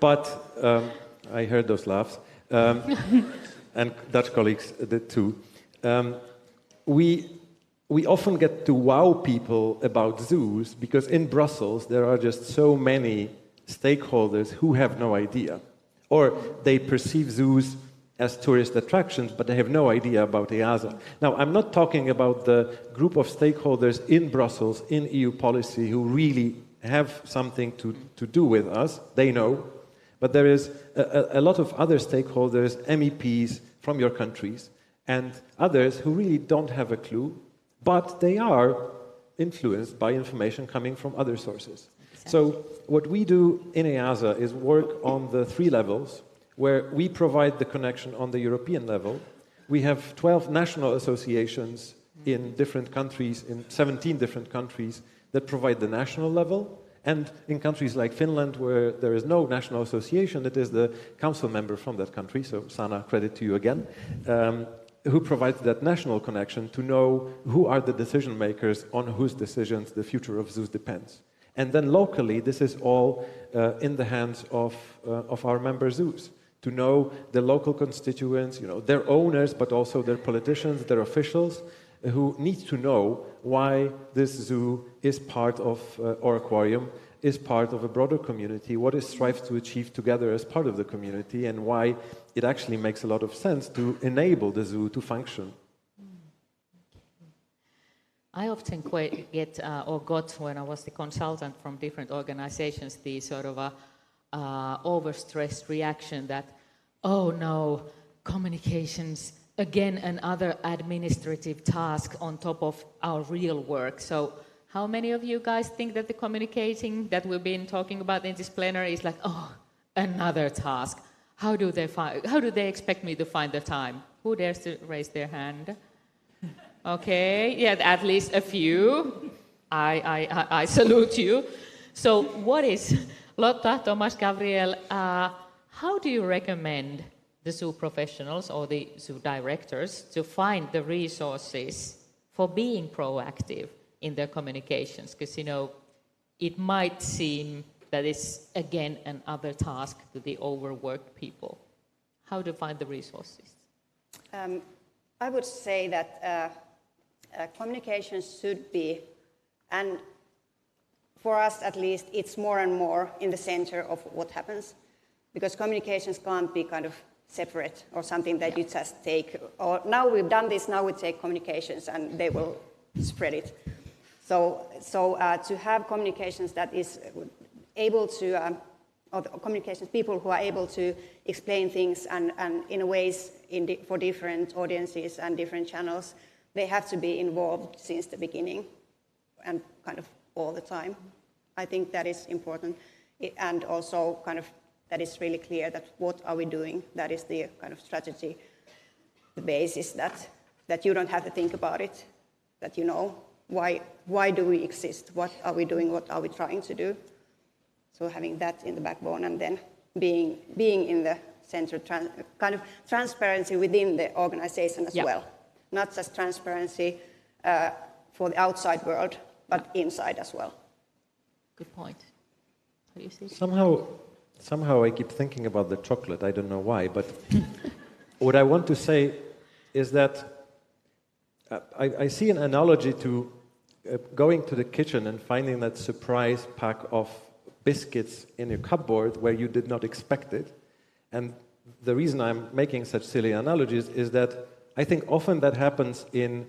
[SPEAKER 4] but I heard those laughs, and Dutch colleagues did too. We often get to wow people about zoos, because in Brussels there are just so many stakeholders who have no idea, or they perceive zoos as tourist attractions, but they have no idea about EAZA. Now, I'm not talking about the group of stakeholders in Brussels, in EU policy, who really have something to do with us. They know. But there is a lot of other stakeholders, MEPs from your countries, and others who really don't have a clue, but they are influenced by information coming from other sources. Exactly. So what we do in EAZA is work on the 3 levels, where we provide the connection on the European level. We have 12 national associations in different countries, in 17 different countries, that provide the national level. And in countries like Finland, where there is no national association, it is the council member from that country, so Sanna, credit to you again, who provides that national connection to know who are the decision makers on whose decisions the future of zoos depends. And then locally, this is all in the hands of our member zoos, to know the local constituents, their owners, but also their politicians, their officials, who need to know why this zoo is part of, or aquarium, is part of a broader community, what it strives to achieve together as part of the community, and why it actually makes a lot of sense to enable the zoo to function.
[SPEAKER 2] I often get, or got, when I was the consultant from different organizations, the sort of a overstressed reaction that, oh no, communications, again another administrative task on top of our real work. So how many of you guys think that the communicating that we've been talking about in this plenary is like, oh, another task? How do they expect me to find the time? Who dares to raise their hand? Okay, yeah, at least a few. I salute you. So what is, Lotta, Thomas, Gabriel, how do you recommend the zoo professionals or the zoo directors to find the resources for being proactive in their communications? Because, it might seem that it's, again, another task to the overworked people. How to find the resources?
[SPEAKER 5] I would say that communications should be, and for us at least, it's more and more in the center of what happens, because communications can't be kind of separate or something that you just take, or now we've done this, now we take communications and they will spread it. So to have communications that is able to, or communications people who are able to explain things and in ways for different audiences and different channels, they have to be involved since the beginning and kind of all the time. I think that is important, and also kind of that is really clear that what are we doing, that is the kind of strategy, the basis that you don't have to think about it, that you know why do we exist, what are we doing, what are we trying to do. So having that in the backbone, and then being in the center, kind of transparency within the organization as well. Not just transparency for the outside world, but inside as well.
[SPEAKER 2] Good point. How do you see it?
[SPEAKER 4] Somehow I keep thinking about the chocolate, I don't know why, but what I want to say is that I see an analogy to going to the kitchen and finding that surprise pack of biscuits in your cupboard where you did not expect it. And the reason I'm making such silly analogies is that I think often that happens in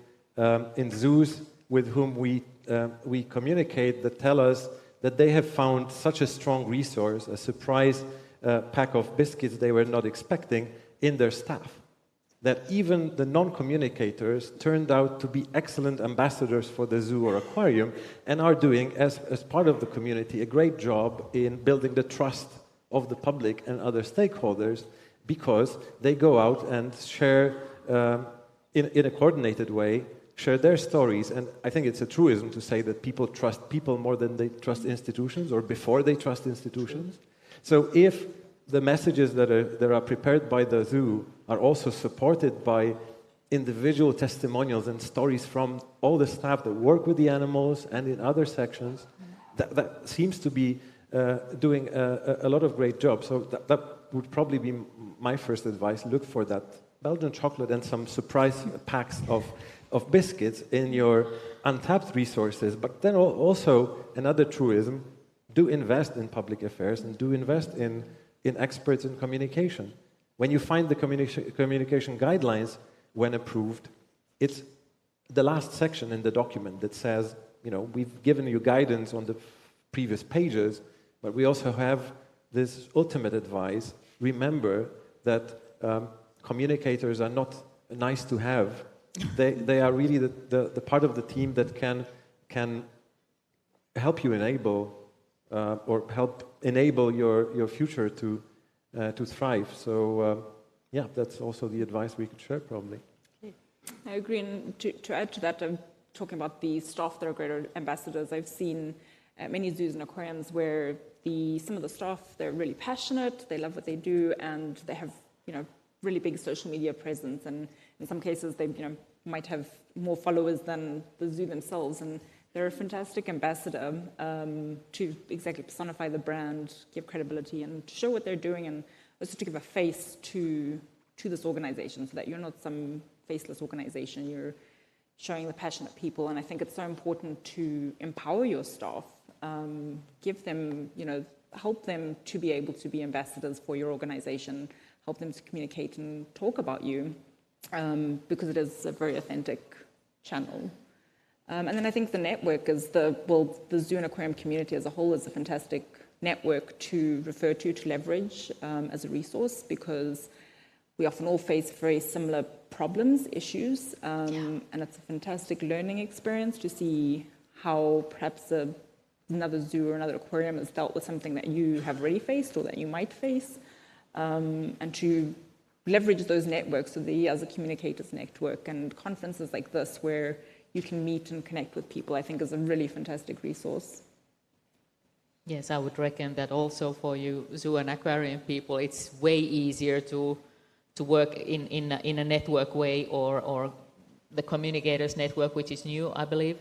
[SPEAKER 4] zoos with whom we communicate, that tell us that they have found such a strong resource, a surprise pack of biscuits they were not expecting in their staff. That even the non-communicators turned out to be excellent ambassadors for the zoo or aquarium and are doing, as part of the community, a great job in building the trust of the public and other stakeholders, because they go out and share, in a coordinated way, share their stories. And I think it's a truism to say that people trust people more than they trust institutions, or before they trust institutions. So if the messages that are prepared by the zoo are also supported by individual testimonials and stories from all the staff that work with the animals and in other sections, that seems to be doing a lot of great jobs. So that would probably be my first advice. Look for that Belgian chocolate and some surprise packs of biscuits in your untapped resources. But then also another truism, do invest in public affairs and do invest in experts in communication. When you find the communication guidelines, when approved, it's the last section in the document that says, you know, we've given you guidance on the previous pages, but we also have this ultimate advice. Remember that communicators are not nice to have. They are really the part of the team that can help you enable or help enable your future to thrive. So yeah, that's also the advice we could share probably.
[SPEAKER 3] I agree, and to add to that, I'm talking about the staff that are great ambassadors. I've seen many zoos and aquariums where some of the staff, they're really passionate, they love what they do, and they have, you know, really big social media presence, and in some cases they, you know, might have more followers than the zoo themselves, and they're a fantastic ambassador to exactly personify the brand, give credibility, and to show what they're doing, and also to give a face to this organization, so that you're not some faceless organization. You're showing the passionate people, and I think it's so important to empower your staff, give them, you know, help them to be able to be ambassadors for your organization, help them to communicate and talk about you, because it is a very authentic channel. And then I think the network is the zoo and aquarium community as a whole is a fantastic network to refer to leverage as a resource, because we often all face very similar problems, issues, and it's a fantastic learning experience to see how perhaps another zoo or another aquarium has dealt with something that you have already faced or that you might face, and to leverage those networks, so the EAZA Communicators Network and conferences like this where you can meet and connect with people, I think is a really fantastic resource.
[SPEAKER 2] Yes, I would reckon that also for you zoo and aquarium people, it's way easier to work in a network way, or the communicators network, which is new, I believe,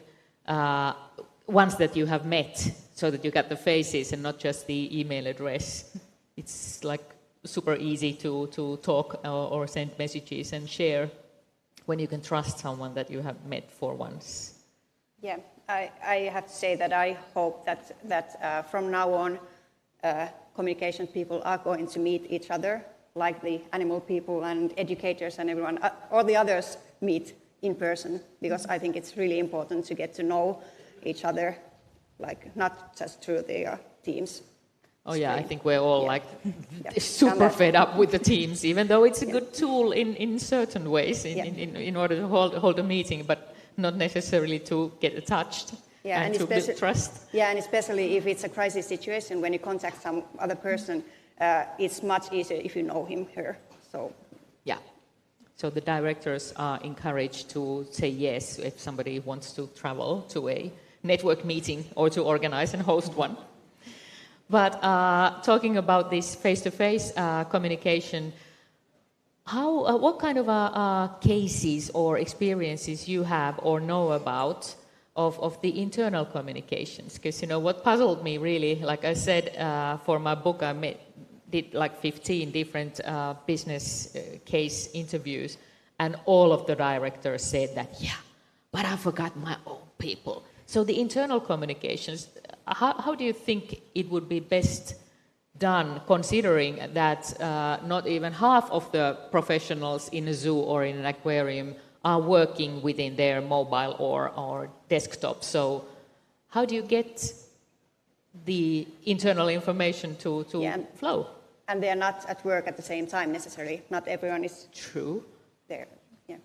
[SPEAKER 2] once that you have met, so that you got the faces and not just the email address. It's like super easy to talk or send messages and share when you can trust someone that you have met for once.
[SPEAKER 5] Yeah, I have to say that I hope that from now on, communication people are going to meet each other, like the animal people and educators and everyone, all the others meet in person, because I think it's really important to get to know each other, like not just through their teams.
[SPEAKER 2] Oh yeah, I think we're all super fed up with the Teams, even though it's a good tool in certain ways in order to hold a meeting, but not necessarily to get attached and to build trust.
[SPEAKER 5] Yeah, and especially if it's a crisis situation, when you contact some other person, it's much easier if you know him, her. So
[SPEAKER 2] yeah, so the directors are encouraged to say yes if somebody wants to travel to a network meeting or to organize and host one. But talking about this face-to-face communication, what kind of cases or experiences you have or know about of the internal communications? Because, you know, what puzzled me really, like I said, for my book, I did like 15 different business case interviews, and all of the directors said that, yeah, but I forgot my own people. So the internal communications, how do you think it would be best done, considering that not even half of the professionals in a zoo or in an aquarium are working within their mobile or desktop? So how do you get the internal information to flow.
[SPEAKER 5] And they are not at work at the same time necessarily. Not everyone is
[SPEAKER 2] True.
[SPEAKER 5] there. Yeah.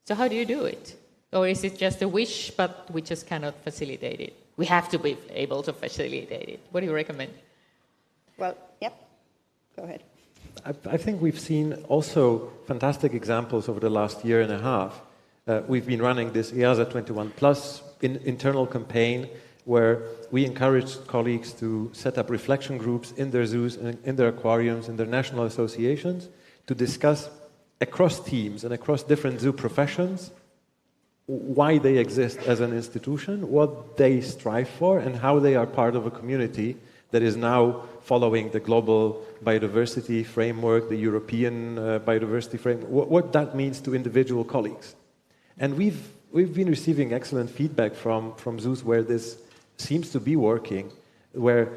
[SPEAKER 2] So how do you do it? Or is it just a wish, but we just cannot facilitate it? We have to be able to facilitate it. What do you recommend?
[SPEAKER 5] Well, yep. Go ahead.
[SPEAKER 4] I think we've seen also fantastic examples over the last year and a half. We've been running this EAZA 21+ internal campaign where we encouraged colleagues to set up reflection groups in their zoos, in their aquariums, in their national associations to discuss across teams and across different zoo professions why they exist as an institution, what they strive for, and how they are part of a community that is now following the global biodiversity framework, the European biodiversity framework, what that means to individual colleagues. And we've been receiving excellent feedback from zoos where this seems to be working, where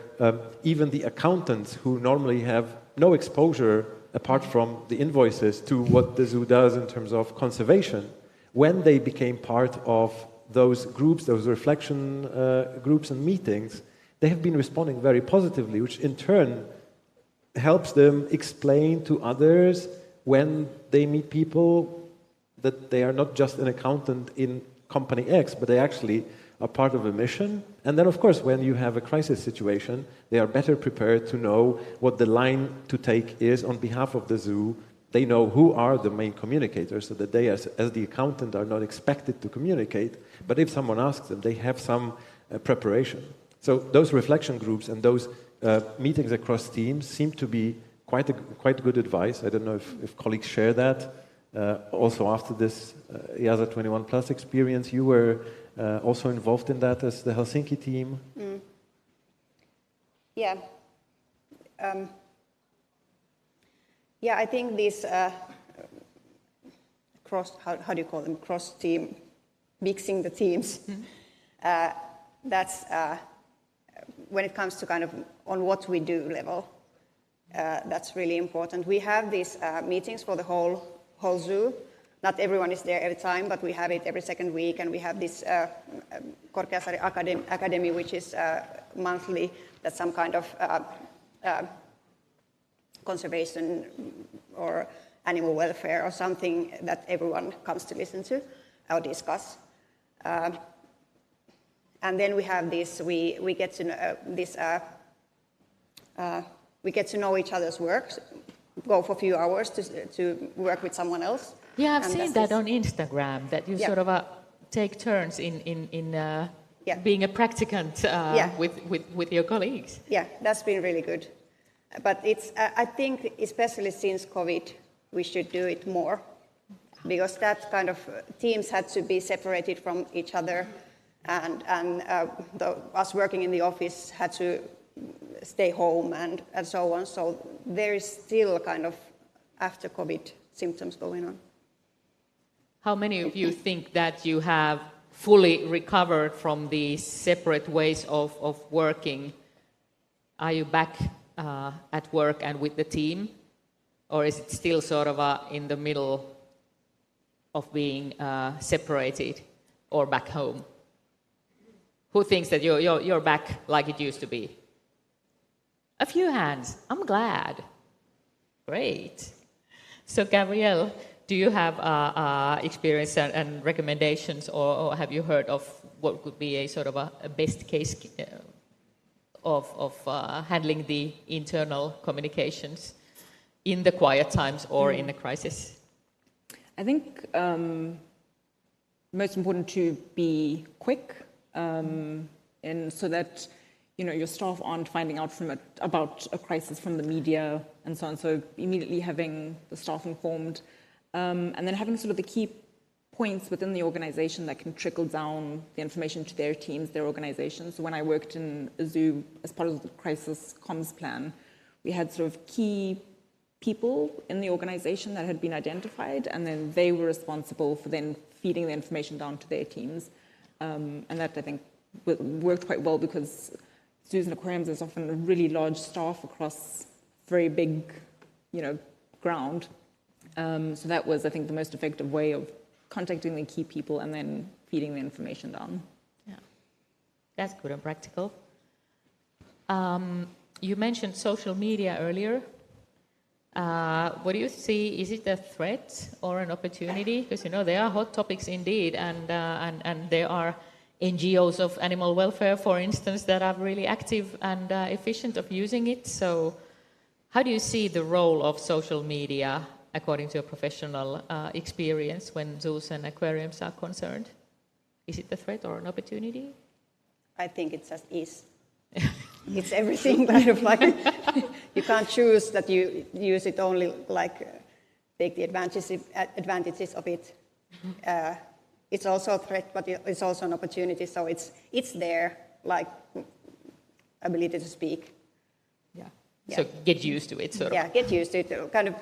[SPEAKER 4] even the accountants who normally have no exposure apart from the invoices to what the zoo does in terms of conservation, when they became part of those groups, those reflection groups and meetings, they have been responding very positively, which in turn helps them explain to others when they meet people that they are not just an accountant in company X, but they actually are part of a mission. And then, of course, when you have a crisis situation, they are better prepared to know what the line to take is on behalf of the zoo. They know who are the main communicators, so that they, as the accountant, are not expected to communicate. But if someone asks them, they have some preparation. So those reflection groups and those meetings across teams seem to be quite good advice. I don't know if colleagues share that. Also, after this EAZA 21+ experience, you were also involved in that as the Helsinki team.
[SPEAKER 5] Mm. Yeah. Yeah, I think this how do you call them, cross-team, mixing the teams, that's, when it comes to kind of on what we do level, that's really important. We have these meetings for the whole zoo. Not everyone is there every time, but we have it every second week, and we have this 𝗥𝘂𝘀𝗵𝗵 Academy, which is monthly. That's some kind of conservation or animal welfare or something that everyone comes to listen to or discuss. And then we have this. We get to know this. We get to know each other's work. Go for a few hours to work with someone else.
[SPEAKER 2] Yeah, I've seen that on Instagram, that you sort of take turns in being a practicant with your colleagues.
[SPEAKER 5] Yeah, that's been really good. But it's, I think, especially since COVID, we should do it more, because that kind of teams had to be separated from each other, and us working in the office had to stay home and so on. So there is still kind of after COVID symptoms going on.
[SPEAKER 2] How many of you think that you have fully recovered from these separate ways of working? Are you back at work and with the team? Or is it still sort of in the middle of being separated or back home? Who thinks that you're back like it used to be? A few hands. I'm glad. Great. So, Gabrielle, do you have experience and recommendations, or have you heard of what could be a sort of a best case of handling the internal communications in the quiet times or in a crisis?
[SPEAKER 3] I think most important to be quick, and so that your staff aren't finding out about a crisis from the media and so on. So immediately having the staff informed, and then having sort of the key points within the organization that can trickle down the information to their teams, their organizations. So when I worked in a zoo as part of the crisis comms plan, we had sort of key people in the organization that had been identified, and then they were responsible for then feeding the information down to their teams. And that, I think, worked quite well, because zoos and aquariums is often a really large staff across very big, ground. So that was, I think, the most effective way of contacting the key people and then feeding the information down.
[SPEAKER 2] Yeah, that's good and practical. You mentioned social media earlier. What do you see? Is it a threat or an opportunity? Because they are hot topics indeed, and there are NGOs of animal welfare, for instance, that are really active and efficient of using it. So, how do you see the role of social media according to your professional experience when zoos and aquariums are concerned? Is it a threat or an opportunity?
[SPEAKER 5] I think it just is. It's everything kind of like, you can't choose that you use it only take the advantages of it. It's also a threat, but it's also an opportunity. So it's there, like ability to speak.
[SPEAKER 2] Yeah. So get used to it, sort of.
[SPEAKER 5] Yeah, get used to it. Kind of,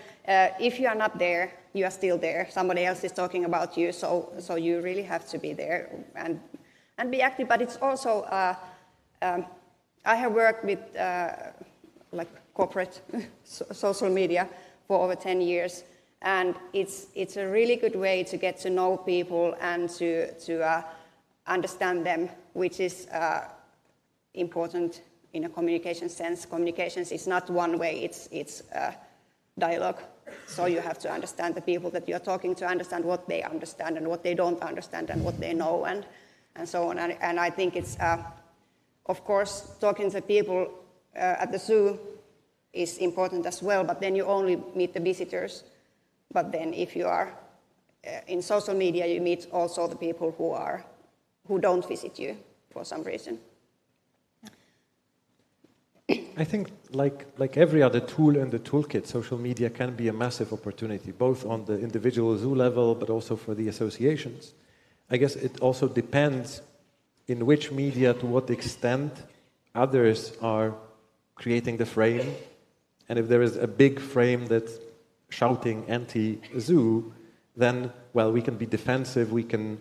[SPEAKER 5] if you are not there, you are still there. Somebody else is talking about you, so you really have to be there and be active. But it's also, I have worked with corporate social media for over 10 years. And it's a really good way to get to know people and to understand them, which is important in a communication sense. Communications is not one way, it's dialogue. So you have to understand the people that you're talking to, understand what they understand and what they don't understand and what they know and so on. And I think it's, of course, talking to people at the zoo is important as well, but then you only meet the visitors. But then if you are in social media, you meet also the people who don't visit you for some reason.
[SPEAKER 4] I think like every other tool in the toolkit, social media can be a massive opportunity, both on the individual zoo level, but also for the associations. I guess it also depends in which media, to what extent others are creating the frame. And if there is a big frame that's shouting anti-zoo, then, well, we can be defensive, we can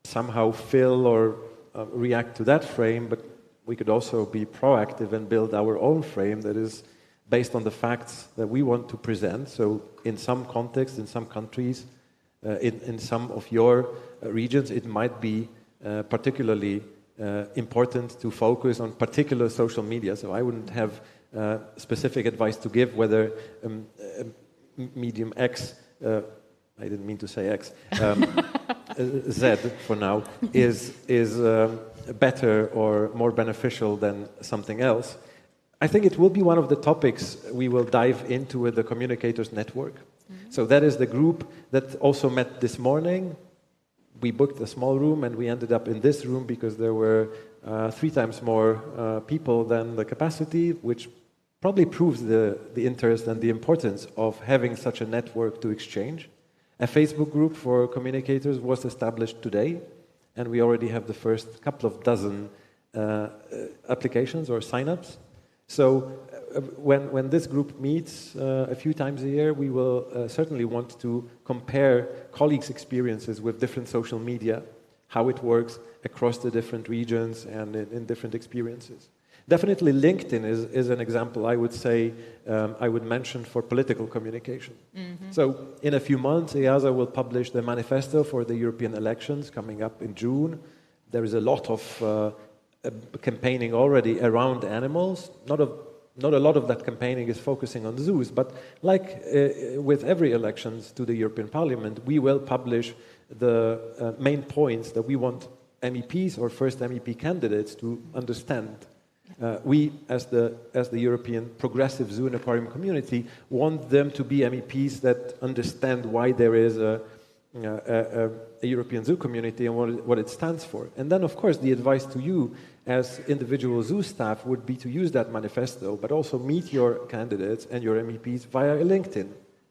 [SPEAKER 4] somehow fill or react to that frame, but we could also be proactive and build our own frame that is based on the facts that we want to present. So in some contexts, in some countries, in some of your regions, it might be particularly important to focus on particular social media. So I wouldn't have specific advice to give whether medium X, I didn't mean to say X, Z for now, is better or more beneficial than something else. I think it will be one of the topics we will dive into with the Communicators Network. Mm-hmm. So that is the group that also met this morning. We booked a small room and we ended up in this room because there were 3 times more people than the capacity, which probably proves the interest and the importance of having such a network to exchange. A Facebook group for communicators was established today, and we already have the first couple of dozen applications or sign-ups. So when this group meets a few times a year, we will certainly want to compare colleagues' experiences with different social media, how it works across the different regions and in different experiences. Definitely LinkedIn is an example I would say, I would mention for political communication. Mm-hmm. So in a few months, EAZA will publish the manifesto for the European elections coming up in June. There is a lot of campaigning already around animals. Not a lot of that campaigning is focusing on zoos, but like with every elections to the European Parliament, we will publish the main points that we want MEPs or first MEP candidates to understand. We, as the European progressive zoo and aquarium community, want them to be MEPs that understand why there is a European zoo community and what it stands for. And then, of course, the advice to you as individual zoo staff would be to use that manifesto, but also meet your candidates and your MEPs via LinkedIn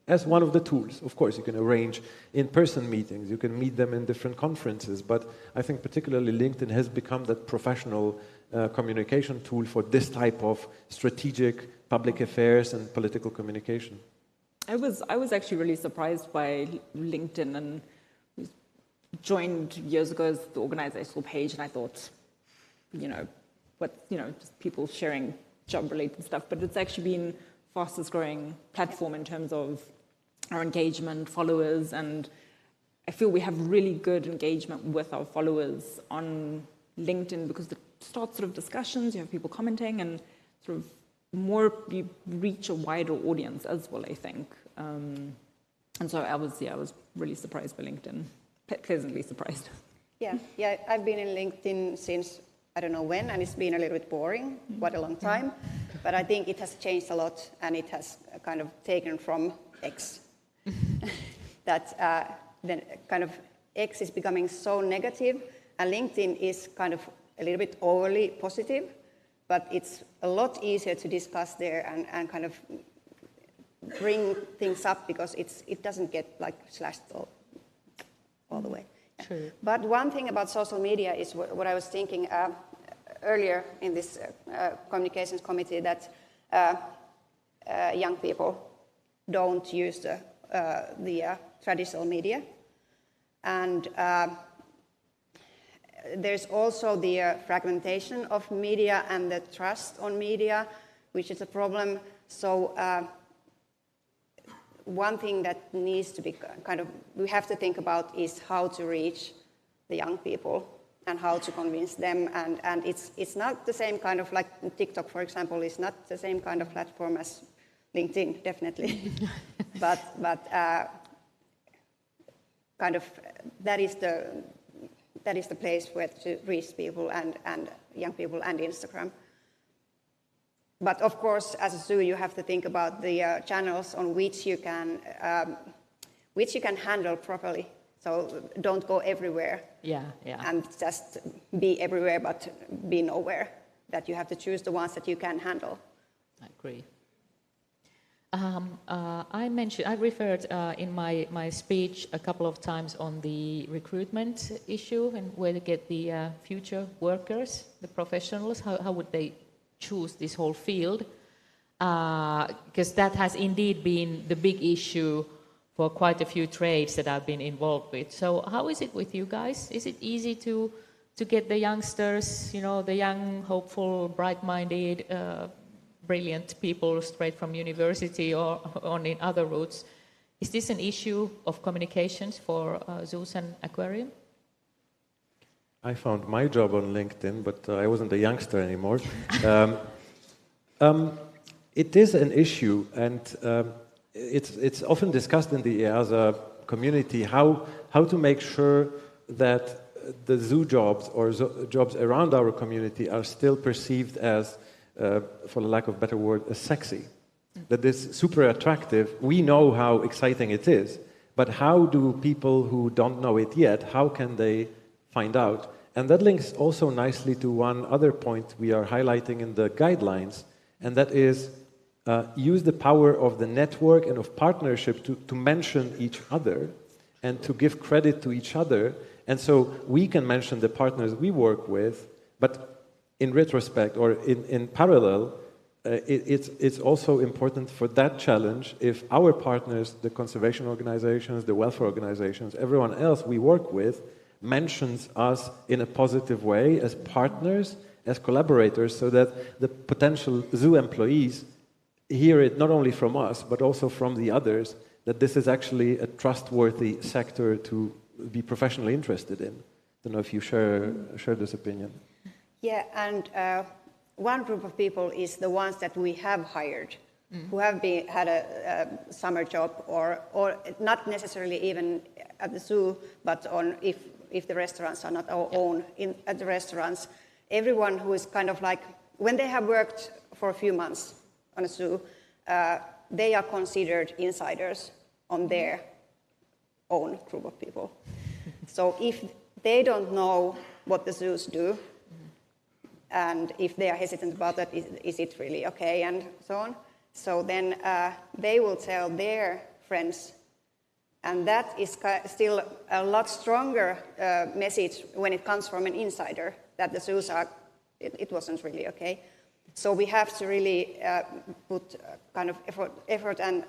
[SPEAKER 4] as one of the tools. Of course, you can arrange in-person meetings, you can meet them in different conferences, but I think particularly LinkedIn has become that professional communication tool for this type of strategic public affairs and political communication.
[SPEAKER 3] I was actually really surprised by LinkedIn and joined years ago as the organizational page, and I thought, just people sharing job-related stuff, but it's actually been fastest growing platform in terms of our engagement, followers, and I feel we have really good engagement with our followers on LinkedIn because the start sort of discussions, you have people commenting, and sort of more, you reach a wider audience as well, I think. And so I was really surprised by LinkedIn, pleasantly surprised.
[SPEAKER 5] Yeah, I've been in LinkedIn since I don't know when, and it's been a little bit boring, quite a long time. But I think it has changed a lot, and it has kind of taken from X. That then kind of X is becoming so negative, and LinkedIn is kind of a little bit overly positive, but it's a lot easier to discuss there and kind of bring things up because it doesn't get like slashed all the way.
[SPEAKER 2] True.
[SPEAKER 5] But one thing about social media is what I was thinking earlier in this communications committee, that young people don't use the traditional media. And there's also the fragmentation of media and the trust on media, which is a problem. So one thing that needs to be we have to think about is how to reach the young people and how to convince them. And it's not the same kind of, like TikTok, for example, is not the same kind of platform as LinkedIn, definitely. but kind of that is the place where to reach people and young people and Instagram. But of course, as a zoo, you have to think about the channels on which you can handle properly. So don't go everywhere.
[SPEAKER 2] Yeah.
[SPEAKER 5] And just be everywhere, but be nowhere. That you have to choose the ones that you can handle.
[SPEAKER 2] I agree. I referred in my speech a couple of times on the recruitment issue and where to get the future workers, the professionals. How would they choose this whole field? Because that has indeed been the big issue for quite a few trades that I've been involved with. So how is it with you guys? Is it easy to get the youngsters, the young, hopeful, bright-minded, brilliant people straight from university or on in other routes? Is this an issue of communications for zoos and aquarium?
[SPEAKER 4] I found my job on LinkedIn, but I wasn't a youngster anymore. It is an issue, and it's often discussed in the EAZA community how to make sure that the zoo jobs or jobs around our community are still perceived as, for the lack of a better word, as sexy. That is super attractive. We know how exciting it is, but how do people who don't know it yet, how can they find out? And that links also nicely to one other point we are highlighting in the guidelines, and that is use the power of the network and of partnership to mention each other and to give credit to each other. And so we can mention the partners we work with, but in retrospect or in parallel, it's also important for that challenge if our partners, the conservation organizations, the welfare organizations, everyone else we work with, mentions us in a positive way as partners, as collaborators, so that the potential zoo employees hear it not only from us, but also from the others, that this is actually a trustworthy sector to be professionally interested in. I don't know if you share this opinion.
[SPEAKER 5] Yeah, and one group of people is the ones that we have hired, who have had a summer job, or not necessarily even at the zoo, but if the restaurants are not our own at the restaurants. Everyone who is kind of like, when they have worked for a few months on a zoo, they are considered insiders on their own group of people. So if they don't know what the zoos do, and if they are hesitant about that, is it really okay, and so on. So then they will tell their friends, and that is still a lot stronger message when it comes from an insider, that the zoos are, it wasn't really okay. So we have to really put kind of effort and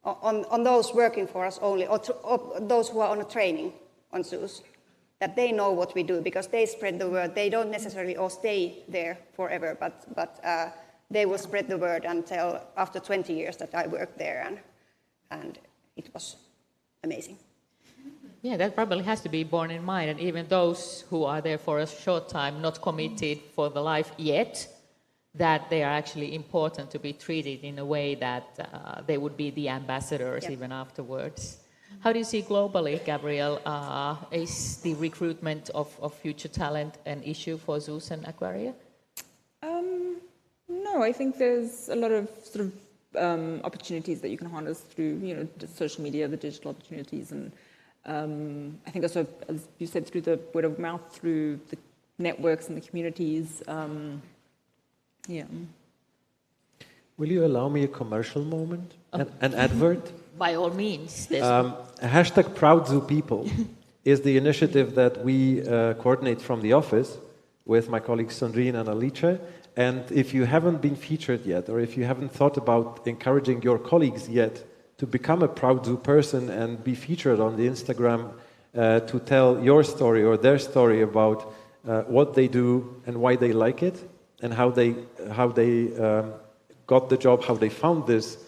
[SPEAKER 5] on those working for us only, or those who are on a training on zoos, that they know what we do, because they spread the word. They don't necessarily all stay there forever, but they will spread the word and tell after 20 years that I worked there, and it was amazing.
[SPEAKER 2] Yeah, that probably has to be borne in mind, and even those who are there for a short time, not committed for the life yet, that they are actually important to be treated in a way that they would be the ambassadors even afterwards. How do you see globally, Gabrielle, is the recruitment of future talent an issue for 𝗬𝘃 and 𝗥𝘂𝗻?
[SPEAKER 3] No, I think there's a lot of sort of opportunities that you can harness through, social media, the digital opportunities, and I think also, as you said, through the word of mouth, through the networks and the communities.
[SPEAKER 4] Will you allow me a commercial moment? An advert?
[SPEAKER 2] By all means.
[SPEAKER 4] Hashtag #ProudZooPeople is the initiative that we coordinate from the office with my colleagues Sandrine and Alice. And if you haven't been featured yet, or if you haven't thought about encouraging your colleagues yet to become a Proud Zoo person and be featured on the Instagram to tell your story or their story about what they do and why they like it, and how they got the job, how they found this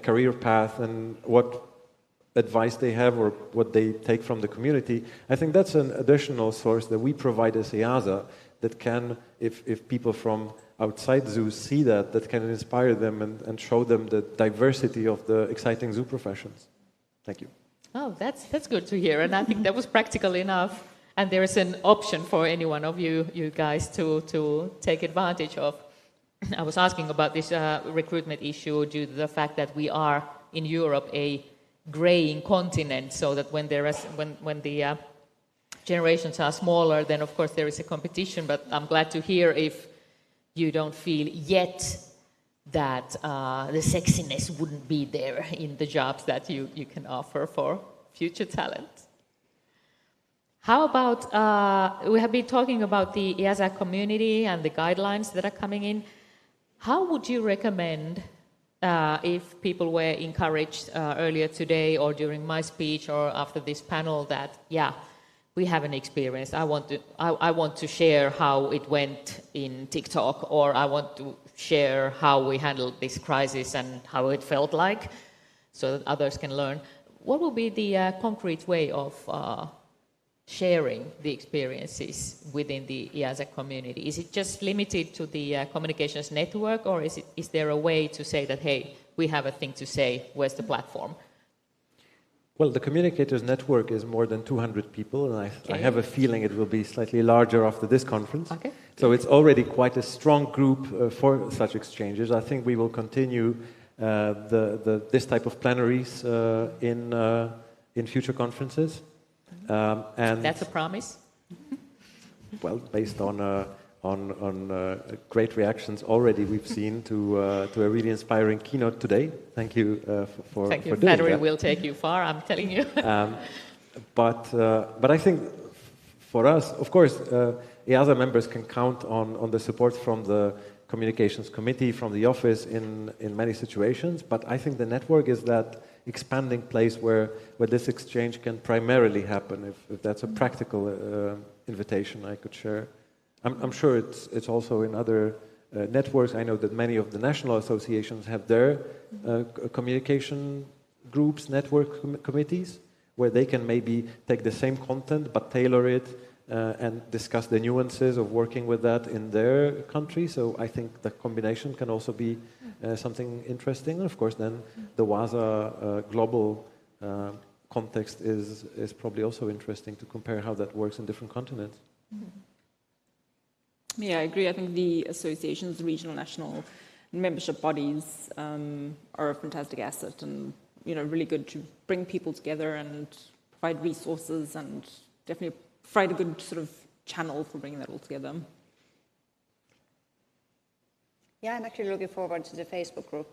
[SPEAKER 4] career path, and what advice they have or what they take from the community, I think that's an additional source that we provide as EAZA that can, if people from outside zoos see that can inspire them and show them the diversity of the exciting zoo professions. Thank you.
[SPEAKER 2] Oh, that's good to hear, and I think that was practical enough. And there is an option for any one of you guys to take advantage of. I was asking about this recruitment issue due to the fact that we are in Europe a graying continent, so that when the generations are smaller, then of course there is a competition. But I'm glad to hear if you don't feel yet that the sexiness wouldn't be there in the jobs that you can offer for future talent. How about, we have been talking about the EAZA community and the guidelines that are coming in. How would you recommend, if people were encouraged earlier today or during my speech or after this panel that, we have an experience, I want to share how it went in TikTok, or I want to share how we handled this crisis and how it felt like, so that others can learn. What will be the concrete way of sharing the experiences within the EAZA community? Is it just limited to the communications network, or is there a way to say that, hey, we have a thing to say, where's the platform?
[SPEAKER 4] Well, the communicators network is more than 200 people, and I have a feeling it will be slightly larger after this conference.
[SPEAKER 2] Okay.
[SPEAKER 4] So it's already quite a strong group for such exchanges. I think we will continue this type of plenaries in future conferences. And
[SPEAKER 2] that's a promise.
[SPEAKER 4] Well, based on great reactions already we've seen to a really inspiring keynote today. Thank you for doing that.
[SPEAKER 2] Plenary will take you far, I'm telling you.
[SPEAKER 4] But I think for us, of course, EAZA members can count on the support from the communications committee, from the office in many situations. But I think the network is that expanding place where this exchange can primarily happen, if that's a practical invitation I could share. I'm sure it's also in other networks. I know that many of the national associations have their communication groups, network committees, where they can maybe take the same content but tailor it and discuss the nuances of working with that in their country. So I think the combination can also be something interesting. And of course then the WAZA global context is probably also interesting to compare how that works in different continents.
[SPEAKER 3] Yeah, I agree. I think the associations, regional, national membership bodies are a fantastic asset, and really good to bring people together and provide resources, and definitely provide a good sort of channel for bringing that all together.
[SPEAKER 5] Yeah, I'm actually looking forward to the Facebook group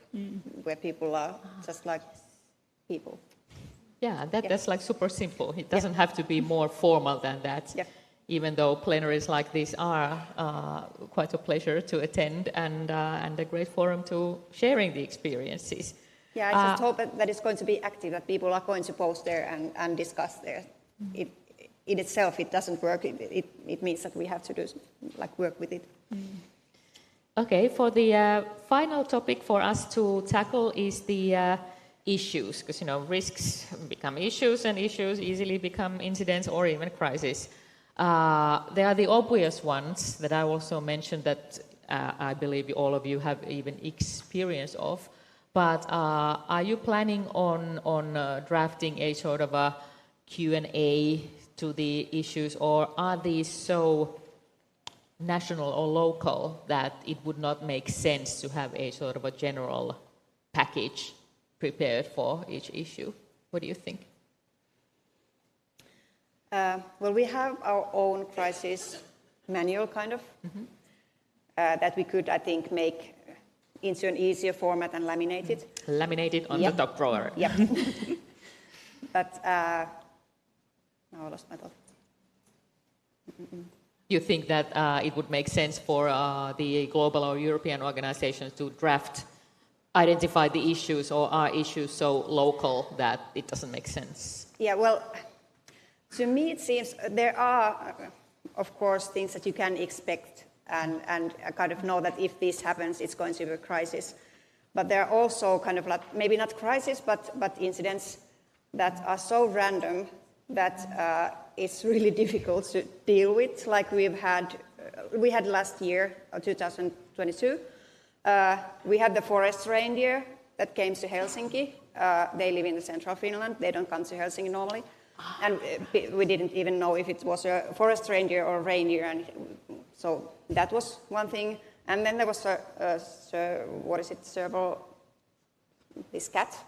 [SPEAKER 5] where people are just like people.
[SPEAKER 2] Yeah, that's like super simple. It doesn't have to be more formal than that.
[SPEAKER 5] Yeah.
[SPEAKER 2] Even though plenaries like this are quite a pleasure to attend and a great forum to sharing the experiences.
[SPEAKER 5] Yeah, I just hope that it's going to be active, that people are going to post there and discuss there. In itself, it doesn't work. It means that we have to do work with it.
[SPEAKER 2] Okay, for the final topic for us to tackle is the issues, because risks become issues, and issues easily become incidents or even crises. There are the obvious ones that I also mentioned that I believe all of you have even experience of. But are you planning on drafting a sort of a Q&A to the issues, or are these so national or local that it would not make sense to have a sort of a general package prepared for each issue? What do you think?
[SPEAKER 5] Well, we have our own crisis manual, kind of, that we could, I think, make into an easier format and laminate it.
[SPEAKER 2] Laminate it on the top drawer.
[SPEAKER 5] Yep. But now I lost my thought.
[SPEAKER 2] You think that it would make sense for the global or European organizations to identify the issues, or are issues so local that it doesn't make sense?
[SPEAKER 5] Yeah, well, to me it seems there are, of course, things that you can expect and kind of know that if this happens, it's going to be a crisis. But there are also kind of like, maybe not crisis, but incidents that are so random that it's really difficult to deal with. Like we had last year, 2022, we had the forest reindeer that came to Helsinki. They live in the central Finland. They don't come to Helsinki normally. And we didn't even know if it was a forest reindeer or reindeer. And so that was one thing. And then there was this cat?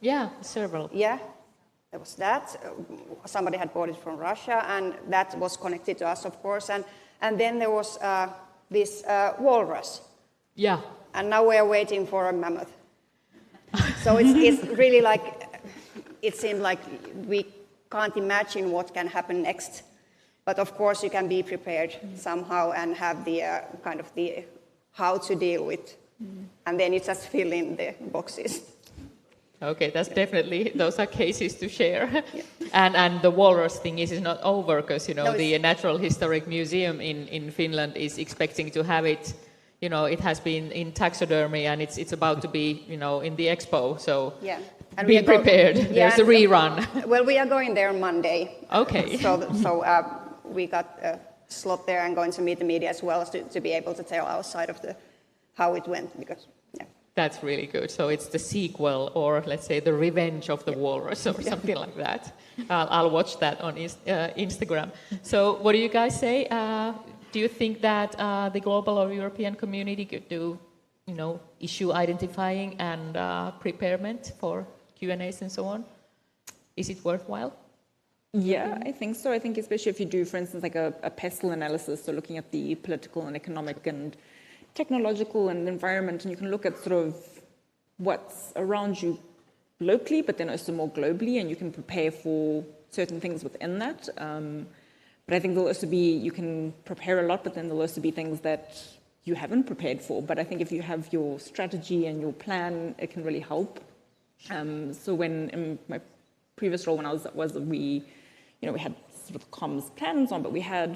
[SPEAKER 2] Yeah, several.
[SPEAKER 5] Yeah, there was that. Somebody had bought it from Russia, and that was connected to us, of course. And then there was this walrus.
[SPEAKER 2] Yeah.
[SPEAKER 5] And now we are waiting for a mammoth. So it's really like, it seemed like we can't imagine what can happen next. But of course you can be prepared somehow and have the kind of the how to deal with. And then you just fill in the boxes.
[SPEAKER 2] Okay, that's definitely, those are cases to share. Yeah. And the walrus thing is not over, because the Natural Historic Museum in Finland is expecting to have it. It has been in taxidermy, and it's about to be in the expo. So
[SPEAKER 5] yeah. And
[SPEAKER 2] be prepared. There's a rerun.
[SPEAKER 5] Well, we are going there on Monday.
[SPEAKER 2] Okay.
[SPEAKER 5] So we got a slot there and going to meet the media as well to be able to tell our side of how it went, because.
[SPEAKER 2] That's really good. So it's the sequel, or let's say the revenge of the walrus, or something like that. I'll watch that on Instagram. So what do you guys say? Do you think that the global or European community could do, issue identifying and preparement for Q&As and so on? Is it worthwhile?
[SPEAKER 3] Yeah, I think so. I think especially if you do, for instance, like a pestle analysis, so looking at the political and economic and technological and environment, and you can look at sort of what's around you locally, but then also more globally, and you can prepare for certain things within that. But I think there'll also be, you can prepare a lot, but then there'll also be things that you haven't prepared for. But I think if you have your strategy and your plan, it can really help. So when in my previous role, when I was we had sort of comms plans on, but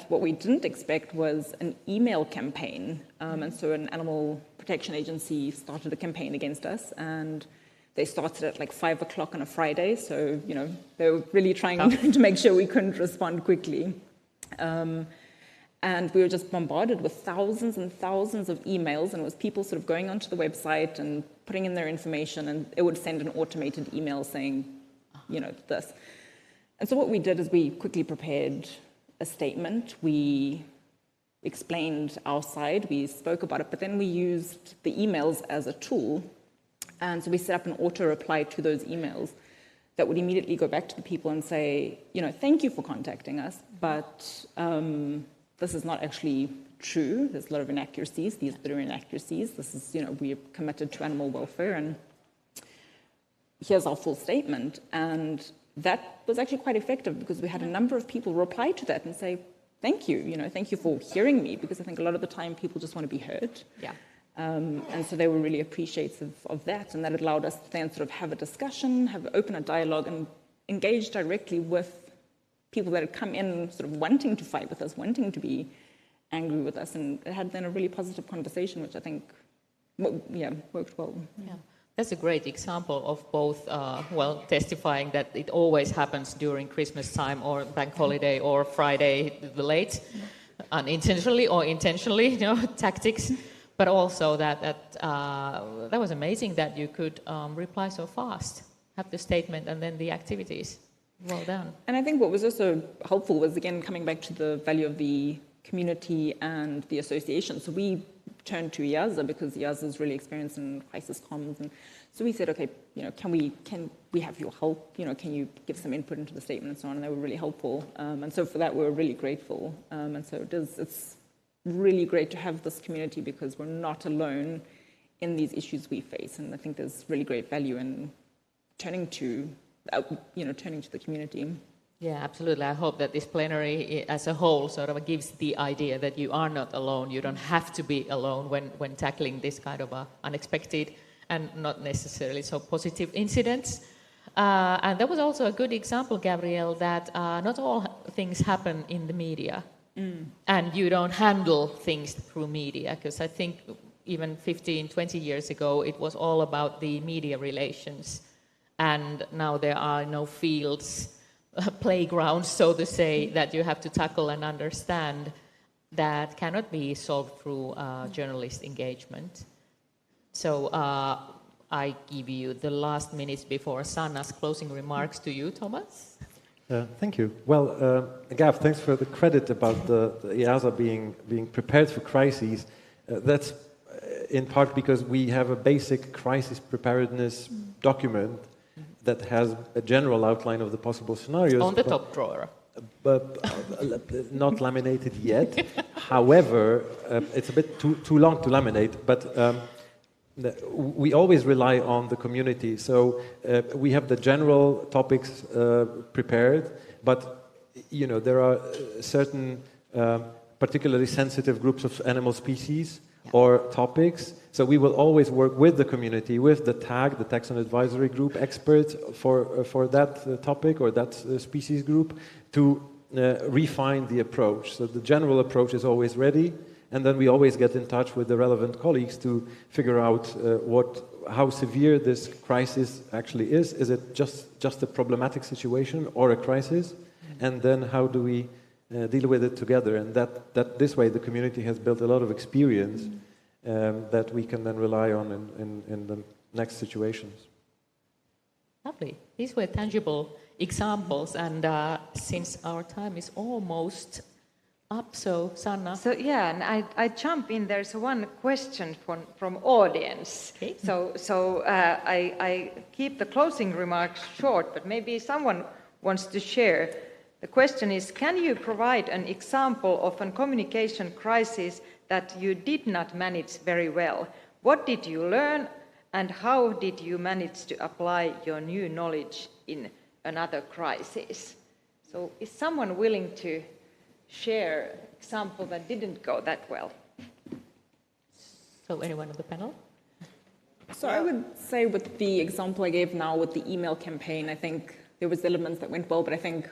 [SPEAKER 3] what we didn't expect was an email campaign. And so an animal protection agency started a campaign against us, and they started at like 5 o'clock on a Friday. So, they were really trying to make sure we couldn't respond quickly. And we were just bombarded with thousands and thousands of emails, and it was people sort of going onto the website and putting in their information, and it would send an automated email saying, this. And so what we did is we quickly prepared a statement. We explained our side, we spoke about it, but then we used the emails as a tool. And so we set up an auto-reply to those emails that would immediately go back to the people and say, thank you for contacting us, but this is not actually true. There's a lot of inaccuracies. These are inaccuracies. This is, we are committed to animal welfare, and here's our full statement. And that was actually quite effective, because we had a number of people reply to that and say, thank you, thank you for hearing me, because I think a lot of the time people just want to be heard.
[SPEAKER 2] Yeah.
[SPEAKER 3] And so they were really appreciative of that, and that allowed us to then sort of have a discussion, open a dialogue, and engage directly with people that had come in sort of wanting to fight with us, wanting to be angry with us, and it had then a really positive conversation, which I think, worked well.
[SPEAKER 2] Yeah. That's a great example of both, testifying that it always happens during Christmas time or bank holiday or Friday the late, unintentionally or intentionally, tactics. But also that was amazing that you could reply so fast, have the statement and then the activities. Well done.
[SPEAKER 3] And I think what was also helpful was, again, coming back to the value of the community and the association. So we turned to EAZA because EAZA is really experienced in crisis comms, and so we said, okay, can we have your help? Can you give some input into the statement and so on? And they were really helpful, and so for that we're really grateful. And so it's really great to have this community because we're not alone in these issues we face, and I think there's really great value in turning to the community.
[SPEAKER 2] Yeah, absolutely. I hope that this plenary as a whole sort of gives the idea that you are not alone. You don't have to be alone when tackling this kind of unexpected and not necessarily so positive incidents. And that was also a good example, Gabrielle, that not all things happen in the media. And you don't handle things through media, because I think even 15, 20 years ago, it was all about the media relations. And now there are no fields, playgrounds, so to say, that you have to tackle and understand that cannot be solved through journalist engagement. So I give you the last minutes before Sanna's closing remarks to you, Thomas.
[SPEAKER 4] Thank you. Well, Gav, thanks for the credit about the EAZA being prepared for crises. That's in part because we have a basic crisis preparedness document that has a general outline of the possible scenarios.
[SPEAKER 2] On the top drawer.
[SPEAKER 4] But not laminated yet. However, it's a bit too long to laminate, but we always rely on the community. So we have the general topics prepared, but there are certain particularly sensitive groups of animal species or topics. So we will always work with the community, with the TAG, the Taxon Advisory Group experts for that topic or that species group to refine the approach. So the general approach is always ready, and then we always get in touch with the relevant colleagues to figure out how severe this crisis actually is. Is it just a problematic situation or a crisis? And then how do we deal with it together? And that this way the community has built a lot of experience that we can then rely on in the next situations.
[SPEAKER 2] Lovely. These were tangible examples, and since our time is almost up, so Sanna.
[SPEAKER 1] So yeah, and I jump in. There's one question from audience.
[SPEAKER 2] Okay.
[SPEAKER 1] So I keep the closing remarks short, but maybe someone wants to share. The question is, can you provide an example of a communication crisis that you did not manage very well? What did you learn, and how did you manage to apply your new knowledge in another crisis? So is someone willing to share an example that didn't go that well?
[SPEAKER 2] So anyone on the panel?
[SPEAKER 3] So I would say with the example I gave now with the email campaign, I think there was elements that went well, but I think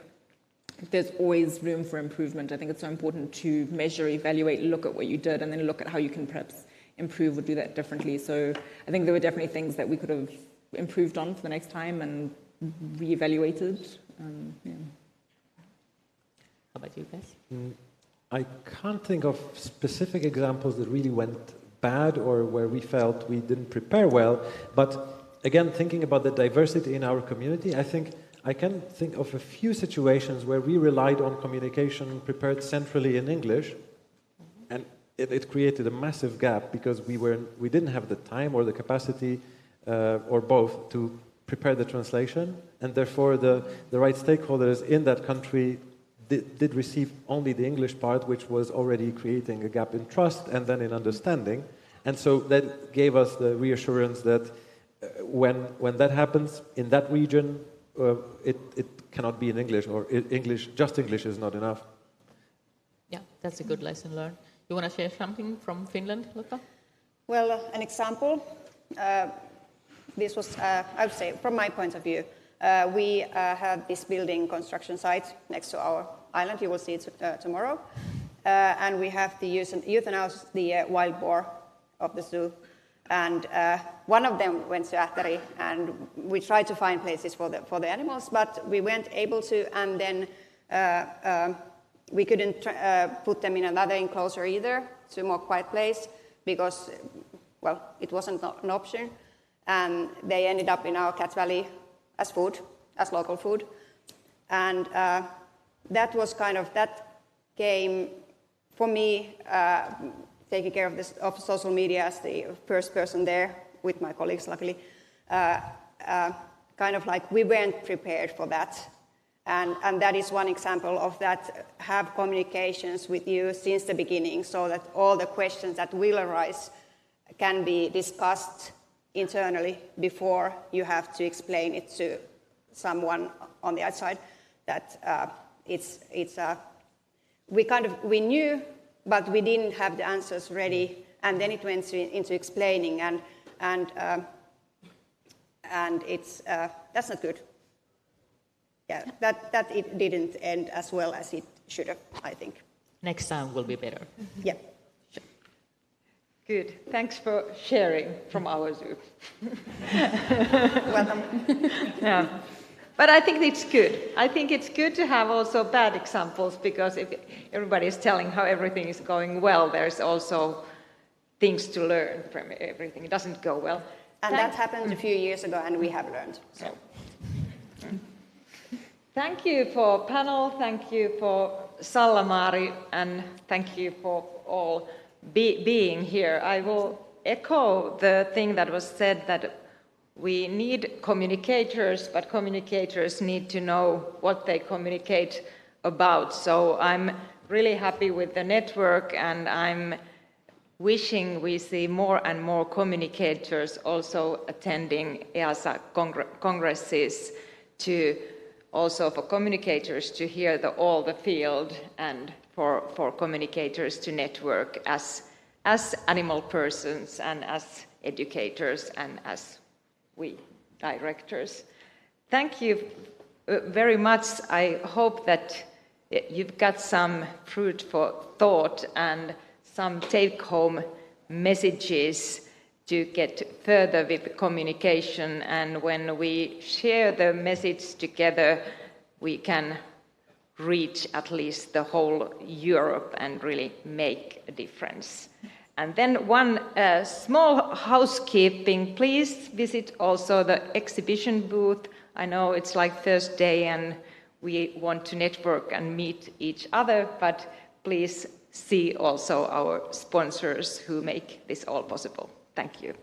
[SPEAKER 3] there's always room for improvement. I think it's so important to measure, evaluate, look at what you did, and then look at how you can perhaps improve or do that differently. So I think there were definitely things that we could have improved on for the next time and reevaluated. Yeah.
[SPEAKER 2] How about you guys?
[SPEAKER 4] I can't think of specific examples that really went bad or where we felt we didn't prepare well. But again, thinking about the diversity in our community, I can think of a few situations where we relied on communication prepared centrally in English, and it created a massive gap because we didn't have the time or the capacity or both to prepare the translation, and therefore the right stakeholders in that country did receive only the English part, which was already creating a gap in trust and then in understanding. And so that gave us the reassurance that when that happens in that region, it cannot be in English, or just English is not enough.
[SPEAKER 2] Yeah, that's a good lesson learned. You want to share something from Finland, Lotta?
[SPEAKER 5] Well, an example. This was, I would say, from my point of view, we have this building construction site next to our island. You will see it tomorrow. And we have to euthanize the wild boar of the zoo. And one of them went to 𝗟, and we tried to find places for the animals, but we weren't able to, and then we couldn't put them in another enclosure either, to a more quiet place, because, well, it wasn't an option. And they ended up in our cat valley as food, as local food. And that was that came, for me, taking care of social media as the first person there, with my colleagues luckily, we weren't prepared for that. And that is one example of that, have communications with you since the beginning, so that all the questions that will arise can be discussed internally before you have to explain it to someone on the outside. That we knew, but we didn't have the answers ready, and then it went into explaining, and it's that's not good. Yeah, that it didn't end as well as it should have, I think.
[SPEAKER 2] Next time will be better.
[SPEAKER 5] Yeah.
[SPEAKER 1] Good. Thanks for sharing from our zoo.
[SPEAKER 5] Welcome.
[SPEAKER 1] Yeah. But I think it's good. I think it's good to have also bad examples, because if everybody is telling how everything is going well, there's also things to learn from everything. It doesn't go well.
[SPEAKER 5] And that happened a few years ago, and we have learned. So.
[SPEAKER 1] Thank you for panel, thank you for Sallamaari, and thank you for all being here. I will echo the thing that was said, that we need communicators, but communicators need to know what they communicate about. So I'm really happy with the network, and I'm wishing we see more and more communicators also attending EAZA congresses, to also for communicators to hear all the field, and for communicators to network as animal persons and as educators and as we directors. Thank you very much. I hope that you've got some food for thought and some take-home messages to get further with communication, and when we share the message together, we can reach at least the whole Europe and really make a difference. And then one small housekeeping, please visit also the exhibition booth. I know it's like Thursday and we want to network and meet each other, but please see also our sponsors who make this all possible. Thank you.